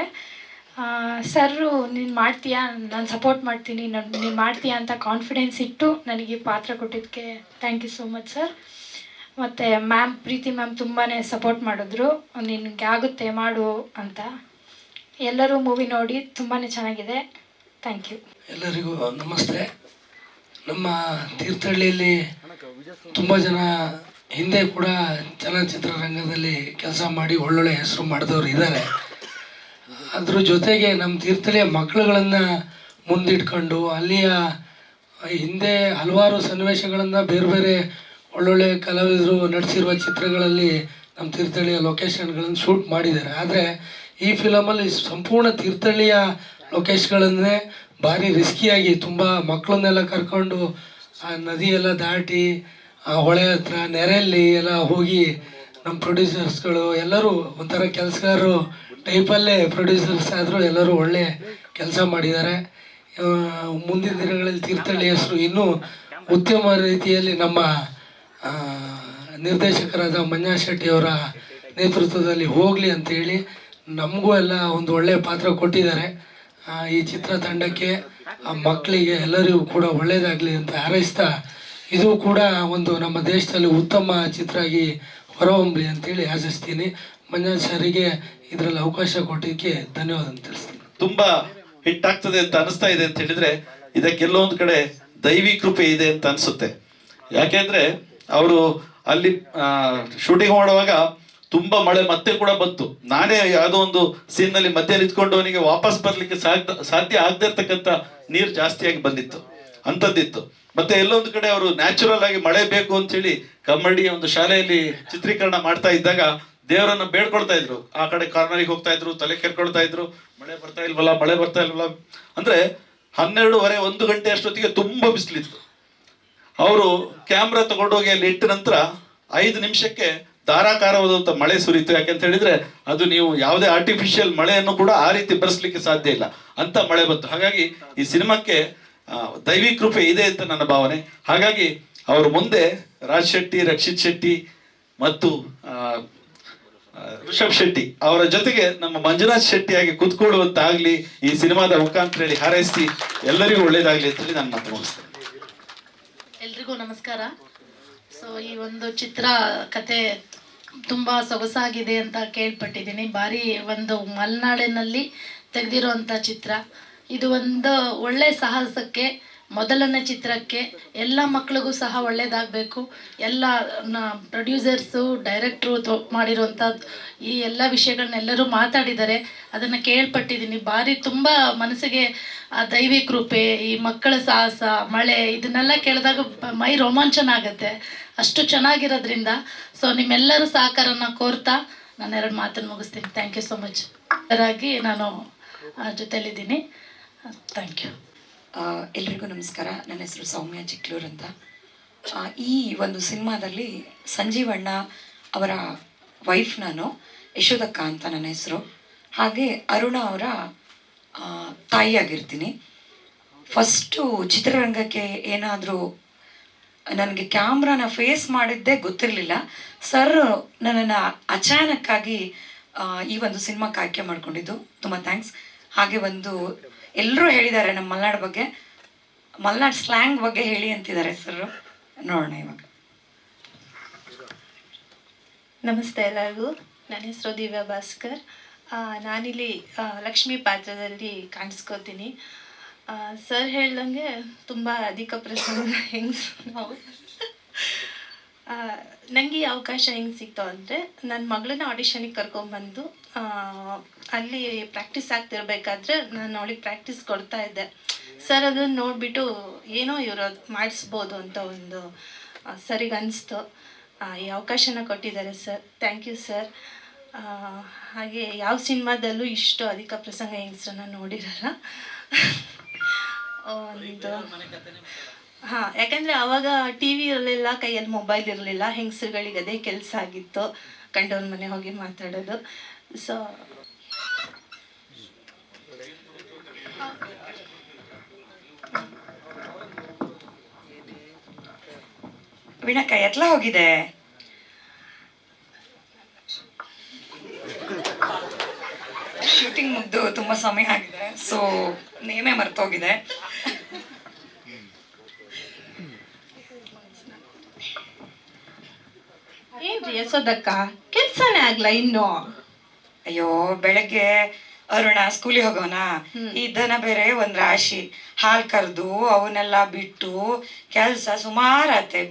ಸರ್ರು ನೀನು ಮಾಡ್ತೀಯಾ, ನಾನು ಸಪೋರ್ಟ್ ಮಾಡ್ತೀನಿ, ನೀನು ಮಾಡ್ತೀಯಾ ಅಂತ ಕಾನ್ಫಿಡೆನ್ಸ್ ಇಟ್ಟು ನನಗೆ ಪಾತ್ರ ಕೊಟ್ಟಿದ್ದಕ್ಕೆ thank you so much sir. ಮತ್ತು ಪ್ರೀತಿ ಮ್ಯಾಮ್ ತುಂಬಾ ಸಪೋರ್ಟ್ ಮಾಡಿದ್ರು, ನಿನಗೆ ಆಗುತ್ತೆ ಮಾಡು ಅಂತ. ಎಲ್ಲರೂ ಮೂವಿ ನೋಡಿ ತುಂಬಾ ಚೆನ್ನಾಗಿದೆ. Thank you. ಎಲ್ಲರಿಗೂ ನಮಸ್ತೆ. ನಮ್ಮ ತೀರ್ಥಹಳ್ಳಿಯಲ್ಲಿ ತುಂಬ ಜನ ಹಿಂದೆ ಕೂಡ ಚಲನಚಿತ್ರರಂಗದಲ್ಲಿ ಕೆಲಸ ಮಾಡಿ ಒಳ್ಳೊಳ್ಳೆ ಹೆಸರು ಮಾಡಿದವರು ಇದ್ದಾರೆ. ಅದ್ರ ಜೊತೆಗೆ ನಮ್ಮ ತೀರ್ಥಹಳ್ಳಿಯ ಮಕ್ಕಳುಗಳನ್ನು ಮುಂದಿಟ್ಕೊಂಡು ಅಲ್ಲಿಯ ಹಿಂದೆ ಹಲವಾರು ಸನ್ನಿವೇಶಗಳನ್ನು ಬೇರೆ ಬೇರೆ ಒಳ್ಳೊಳ್ಳೆ ಕಲಾವಿದರು ನಟಿಸಿರುವ ಚಿತ್ರಗಳಲ್ಲಿ ನಮ್ಮ ತೀರ್ಥಹಳ್ಳಿಯ ಲೊಕೇಶನ್ಗಳನ್ನು ಶೂಟ್ ಮಾಡಿದ್ದಾರೆ. ಆದರೆ ಈ ಫಿಲಮಲ್ಲಿ ಸಂಪೂರ್ಣ ತೀರ್ಥಹಳ್ಳಿಯ ಲೊಕೇಶನ್ಗಳನ್ನೇ ಭಾರಿ ರಿಸ್ಕಿಯಾಗಿ ತುಂಬ ಮಕ್ಕಳನ್ನೆಲ್ಲ ಕರ್ಕೊಂಡು ಆ ನದಿಯೆಲ್ಲ ದಾಟಿ ಆ ಹೊಳೆ ಹತ್ರ ನೆರೆಯಲ್ಲಿ ಎಲ್ಲ ಹೋಗಿ ನಮ್ಮ ಪ್ರೊಡ್ಯೂಸರ್ಸ್ಗಳು ಎಲ್ಲರೂ ಒಂಥರ ಕೆಲಸಗಾರರು ಟೈಪಲ್ಲೇ ಪ್ರೊಡ್ಯೂಸರ್ಸ್ ಆದರೂ ಎಲ್ಲರೂ ಒಳ್ಳೆ ಕೆಲಸ ಮಾಡಿದ್ದಾರೆ. ಮುಂದಿನ ದಿನಗಳಲ್ಲಿ ತೀರ್ಥಹಳ್ಳಿ ಹೆಸರು ಇನ್ನೂ ಉತ್ತಮ ರೀತಿಯಲ್ಲಿ ನಮ್ಮ ನಿರ್ದೇಶಕರಾದ ಮಂಜುನಾಥ್ ಶೆಟ್ಟಿಯವರ ನೇತೃತ್ವದಲ್ಲಿ ಹೋಗಲಿ ಅಂತೇಳಿ ನಮಗೂ ಎಲ್ಲ ಒಂದು ಒಳ್ಳೆಯ ಪಾತ್ರ ಕೊಟ್ಟಿದ್ದಾರೆ. ಈ ಚಿತ್ರತಂಡಕ್ಕೆ ಆ ಮಕ್ಕಳಿಗೆ ಎಲ್ಲರಿಗೂ ಕೂಡ ಒಳ್ಳೆಯದಾಗಲಿ ಅಂತ ಹಾರೈಸ್ತಾ ಇದು ಕೂಡ ಒಂದು ನಮ್ಮ ದೇಶದಲ್ಲಿ ಉತ್ತಮ ಚಿತ್ರ ಆಗಿ ಹೊರಹೊಮ್ಮಲಿ ಅಂತೇಳಿ ಆಶಿಸ್ತೀನಿ. ಮಂಜುನಾಥ್ ಸರಿಗೆ ಇದರಲ್ಲಿ ಅವಕಾಶ ಕೊಟ್ಟಿದ್ದಕ್ಕೆ ಧನ್ಯವಾದ ಅಂತ ತಿಳಿಸ್ತೀನಿ. ತುಂಬ ಹಿಟ್ ಆಗ್ತದೆ ಅಂತ ಅನಿಸ್ತಾ ಇದೆ ಅಂತ ಹೇಳಿದ್ರೆ ಇದಕ್ಕೆಲ್ಲೊಂದು ಕಡೆ ದೈವಿ ಕೃಪೆ ಇದೆ ಅಂತ ಅನಿಸುತ್ತೆ. ಯಾಕೆಂದ್ರೆ ಅವರು ಅಲ್ಲಿ ಶೂಟಿಂಗ್ ಮಾಡುವಾಗ ತುಂಬಾ ಮಳೆ ಮತ್ತೆ ಕೂಡ ಬಂತು. ನಾನೇ ಯಾವುದೋ ಒಂದು ಸೀನ್ ನಲ್ಲಿ ಮಧ್ಯೆ ನಿಂತ್ಕೊಂಡು ಅವನಿಗೆ ವಾಪಸ್ ಬರ್ಲಿಕ್ಕೆ ಸಾಧ್ಯ ಆಗದೆ ಇರ್ತಕ್ಕಂಥ ನೀರು ಜಾಸ್ತಿಯಾಗಿ ಬಂದಿತ್ತು ಅಂಥದ್ದಿತ್ತು. ಮತ್ತೆ ಎಲ್ಲೊಂದು ಕಡೆ ಅವರು ನ್ಯಾಚುರಲ್ ಆಗಿ ಮಳೆ ಬೇಕು ಅಂತ ಹೇಳಿ ಕಮ್ಮಡಿ ಒಂದು ಶಾಲೆಯಲ್ಲಿ ಚಿತ್ರೀಕರಣ ಮಾಡ್ತಾ ಇದ್ದಾಗ ದೇವರನ್ನ ಬೇಡ್ಕೊಳ್ತಾ ಇದ್ರು. ಆ ಕಡೆ ಕಾರ್ನರಿಗೆ ಹೋಗ್ತಾ ಇದ್ರು, ತಲೆ ಕೆರ್ಕೊಳ್ತಾ ಇದ್ರು, ಮಳೆ ಬರ್ತಾ ಇಲ್ವಲ್ಲ ಅಂದ್ರೆ 12:30 1 ಗಂಟೆ ಅಷ್ಟೊತ್ತಿಗೆ ತುಂಬಾ ಬಿಸಿಲಿತ್ತು. ಅವರು ಕ್ಯಾಮ್ರಾ ತಗೊಂಡೋಗಿ ಅಲ್ಲಿ ಇಟ್ಟ ನಂತರ 5 ನಿಮಿಷಕ್ಕೆ ಧಾರಾಕಾರವಾದಂಥ ಮಳೆ ಸುರಿತು. ಯಾಕೆಂತ ಹೇಳಿದ್ರೆ ಅದು ನೀವು ಯಾವುದೇ ಆರ್ಟಿಫಿಷಿಯಲ್ ಮಳೆಯನ್ನು ಕೂಡ ಆ ರೀತಿ ಬರೆಸ್ಲಿಕ್ಕೆ ಸಾಧ್ಯ ಇಲ್ಲ, ಅಂತ ಮಳೆ ಬಂತು. ಹಾಗಾಗಿ ಈ ಸಿನಿಮಾಕ್ಕೆ ದೈವಿ ಕೃಪೆ ಇದೆ ಅಂತ ನನ್ನ ಭಾವನೆ. ಹಾಗಾಗಿ ಅವರು ಮುಂದೆ ರಾಜ್ ಶೆಟ್ಟಿ, ರಕ್ಷಿತ್ ಶೆಟ್ಟಿ ಮತ್ತು ಋಷಭ್ ಶೆಟ್ಟಿ ಅವರ ಜೊತೆಗೆ ನಮ್ಮ ಮಂಜುನಾಥ್ ಶೆಟ್ಟಿಯಾಗಿ ಕೂತ್ಕೊಳ್ಳುವಂತಾಗ್ಲಿ ಈ ಸಿನಿಮಾದ ಮುಖಾಂತರ ಹೇಳಿ ಹಾರೈಸಿ ಎಲ್ಲರಿಗೂ ಒಳ್ಳೇದಾಗ್ಲಿ ಅಂತ ಹೇಳಿ ನಾನು ಮಾತು ಮುಗಿಸ್ತೇನೆ. ಎಲ್ರಿಗೂ ನಮಸ್ಕಾರ. ಸೊ ಈ ಒಂದು ಚಿತ್ರ ಕತೆ ತುಂಬ ಸೊಗಸಾಗಿದೆ ಅಂತ ಕೇಳ್ಪಟ್ಟಿದ್ದೀನಿ. ಭಾರಿ ಒಂದು ಮಲೆನಾಡಿನಲ್ಲಿ ತೆಗೆದಿರುವಂಥ ಚಿತ್ರ ಇದು. ಒಂದು ಒಳ್ಳೆ ಸಾಹಸಕ್ಕೆ, ಮೊದಲನೇ ಚಿತ್ರಕ್ಕೆ ಎಲ್ಲ ಮಕ್ಕಳಿಗೂ ಸಹ ಒಳ್ಳೇದಾಗಬೇಕು. ಎಲ್ಲ ಪ್ರೊಡ್ಯೂಸರ್ಸು, ಡೈರೆಕ್ಟ್ರು ಮಾಡಿರುವಂಥ ಈ ಎಲ್ಲ ವಿಷಯಗಳನ್ನೆಲ್ಲರೂ ಮಾತಾಡಿದ್ದಾರೆ, ಅದನ್ನು ಕೇಳ್ಪಟ್ಟಿದ್ದೀನಿ. ಭಾರಿ ತುಂಬ ಮನಸ್ಸಿಗೆ ದೈವಿ ಕೃಪೆ, ಈ ಮಕ್ಕಳ ಸಾಹಸ, ಮಳೆ ಇದನ್ನೆಲ್ಲ ಕೇಳಿದಾಗ ಮೈ ರೋಮಾಂಚನ ಆಗುತ್ತೆ, ಅಷ್ಟು ಚೆನ್ನಾಗಿರೋದ್ರಿಂದ. ಸೊ ನಿಮ್ಮೆಲ್ಲರೂ ಸಹಕಾರನ ಕೋರ್ತಾ ನಾನು 2 ಮಾತನ್ನು ಮುಗಿಸ್ತೀನಿ. Thank you so much. ಅದರಾಗಿ ನಾನು ಜೊತೆಲಿದ್ದೀನಿ. Thank you. ಎಲ್ರಿಗೂ ನಮಸ್ಕಾರ. ನನ್ನ ಹೆಸರು ಸೌಮ್ಯ ಚಿಕ್ಲೂರ್ ಅಂತ. ಈ ಒಂದು ಸಿನಿಮಾದಲ್ಲಿ ಸಂಜೀವಣ್ಣ ಅವರ ವೈಫ್ ನಾನು, ಯಶೋದಕ್ಕ ಅಂತ ನನ್ನ ಹೆಸರು. ಹಾಗೆ ಅರುಣ ಅವರ ತಾಯಿಯಾಗಿರ್ತೀನಿ. ಫಸ್ಟು ಚಿತ್ರರಂಗಕ್ಕೆ ಏನಾದರೂ ನನಗೆ ಕ್ಯಾಮ್ರಾನ ಫೇಸ್ ಮಾಡಿದ್ದೇ ಗೊತ್ತಿರಲಿಲ್ಲ. ಸರ್ ನನ್ನನ್ನು ಅಚಾನಕ್ಕಾಗಿ ಈ ಒಂದು ಸಿನಿಮಾಕ್ಕೆ ಆಯ್ಕೆ ಮಾಡ್ಕೊಂಡಿದ್ದು, ತುಂಬ ಥ್ಯಾಂಕ್ಸ್. ಹಾಗೆ ಒಂದು ಎಲ್ಲರೂ ಹೇಳಿದ್ದಾರೆ ನಮ್ಮ ಮಲೆನಾಡು ಬಗ್ಗೆ, ಮಲೆನಾಡು ಸ್ಲ್ಯಾಂಗ್ ಬಗ್ಗೆ ಹೇಳಿ ಅಂತಿದ್ದಾರೆ ಸರ್. ನೋಡೋಣ ಇವಾಗ. ನಮಸ್ತೆ ಎಲ್ಲರಿಗೂ. ನನ್ನ ಹೆಸರು ದಿವ್ಯಾ ಭಾಸ್ಕರ್. ನಾನಿಲ್ಲಿ ಲಕ್ಷ್ಮಿ ಪಾತ್ರದಲ್ಲಿ ಕಾಣಿಸ್ಕೋತೀನಿ. ಸರ್ ಹೇಳ್ದಂಗೆ ತುಂಬ ಅಧಿಕ ಪ್ರಸಂಗ ಹೆಂಗ್ಸ್ ನಾವು. ನನಗೆ ಈ ಅವಕಾಶ ಹೆಂಗೆ ಸಿಕ್ತು ಅಂದರೆ, ನನ್ನ ಮಗಳನ್ನ ಆಡಿಷನಿಗೆ ಕರ್ಕೊಂಡ್ಬಂದು ಅಲ್ಲಿ ಪ್ರಾಕ್ಟೀಸ್ ಆಗ್ತಿರ್ಬೇಕಾದ್ರೆ ನಾನು ಅವಳಿಗೆ ಪ್ರಾಕ್ಟೀಸ್ ಕೊಡ್ತಾ ಇದ್ದೆ. ಸರ್ ಅದನ್ನು ನೋಡಿಬಿಟ್ಟು ಏನೋ ಇವರು ಮಾಡಿಸ್ಬೋದು ಅಂತ ಒಂದು ಸರಿಗೆ ಅನಿಸ್ತು. ಈ ಅವಕಾಶನ ಕೊಟ್ಟಿದ್ದಾರೆ ಸರ್. Thank you sir. ಹಾಗೆ ಯಾವ ಸಿನಿಮಾದಲ್ಲೂ ಇಷ್ಟು ಅಧಿಕ ಪ್ರಸಂಗ ಹೆಂಗಸ್ರನ್ನ ನೋಡಿರಲ್ಲ. ಒಂದು ಯಾಕಂದರೆ ಆವಾಗ ಟಿ ವಿ ಇರಲಿಲ್ಲ, ಕೈಯಲ್ಲಿ ಮೊಬೈಲ್ ಇರಲಿಲ್ಲ, ಹೆಂಗಸ್ರುಗಳಿಗೆ ಅದೇ ಕೆಲಸ ಆಗಿತ್ತು, ಕಂಡವ್ರ ಮನೆ ಹೋಗಿ ಮಾತಾಡೋದು. ಸೊ ವೀಣಕ್ಕ ಎತ್ಲ ಹೋಗಿದೆ. ಶೂಟಿಂಗ್ ಮುಗ್ದು ತುಂಬ ಸಮಯ ಆಗಿದೆ, ಸೊ ನೇಮೇ ಮರ್ತೋಗಿದೆ. ಏನ್ರಿ ಯಶೋದಕ್ಕ, ಕೆಲ್ಸನೇ ಆಗ್ಲ ಇನ್ನು? ಅಯ್ಯೋ, ಬೆಳಗ್ಗೆ ಅರುಣ ಸ್ಕೂಲಿಗೆ ಹೋಗೋಣ, ಈ ದನ ಬೇರೆ ಒಂದ್ ರಾಶಿ, ಹಾಲು ಕರೆದು ಅವನ್ನೆಲ್ಲ ಬಿಟ್ಟು ಕೆಲಸ ಸುಮಾರತ್ತೆ.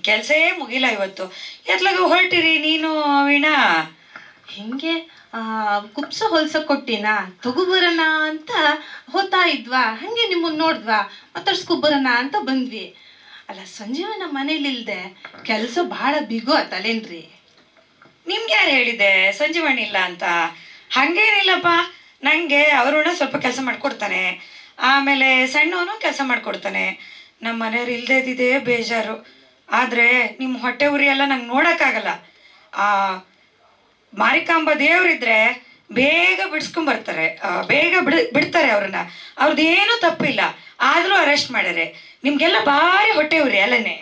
ಕೆಲಸೇ ಮುಗಿಲ್ಲ ಇವತ್ತು. ಎತ್ಲಾಗ ಹೊರಟಿರಿ ನೀನು ವೀಣಾ? ಹಿಂಗೆ ಕುಪ್ಸ ಹೊಲ್ಸಕ್ ಕೊಟ್ಟಿನ ತಗೋಬರೋಣ ಅಂತ ಹೋಗ್ತಾ ಇದ್ವಾ, ಹಂಗೆ ನಿಮ್ಮನ್ನ ನೋಡಿದ್ವಾ, ಮಾತಾಡ್ಸ್ಕೊಬರೋಣ ಅಂತ ಬಂದ್ವಿ. ಅಲ್ಲ, ಸಂಜೀವನ ಮನೇಲಿಲ್ದೆ ಕೆಲಸ ಬಹಳ ಬಿಗು ಆತಲೇನ್ರಿ? ನಿಮ್ಗೆ ಯಾರು ಹೇಳಿದೆ ಸಂಜೀವಣ್ಣ ಇಲ್ಲ ಅಂತ? ಹಂಗೇನಿಲ್ಲಪ್ಪ, ನನಗೆ ಅರುಣ ಸ್ವಲ್ಪ ಕೆಲಸ ಮಾಡಿಕೊಡ್ತಾನೆ, ಆಮೇಲೆ ಸಣ್ಣವನು ಕೆಲಸ ಮಾಡಿಕೊಡ್ತಾನೆ. ನಮ್ಮ ಮನೆಯವ್ರು ಇಲ್ಲದೇ ಇದ್ದಿದ್ದೇ ಬೇಜಾರು. ಆದರೆ ನಿಮ್ಮ ಹೊಟ್ಟೆ ಉರಿ ಎಲ್ಲ ನಂಗೆ ನೋಡೋಕ್ಕಾಗಲ್ಲ. ಆ ಮಾರಿಕಾಂಬ ದೇವರಿದ್ರೆ ಬೇಗ ಬಿಡಿಸ್ಕೊಂಬರ್ತಾರೆ, ಬೇಗ ಬಿಡ್ತಾರೆ ಅವ್ರನ್ನ. ಅವ್ರದ್ದೇನೂ ತಪ್ಪಿಲ್ಲ, ಆದರೂ ಅರೆಸ್ಟ್ ಮಾಡ್ಯಾರೆ. ನಿಮಗೆಲ್ಲ ಭಾರಿ ಹೊಟ್ಟೆ ಉರಿ ಅಲ್ಲನೇ?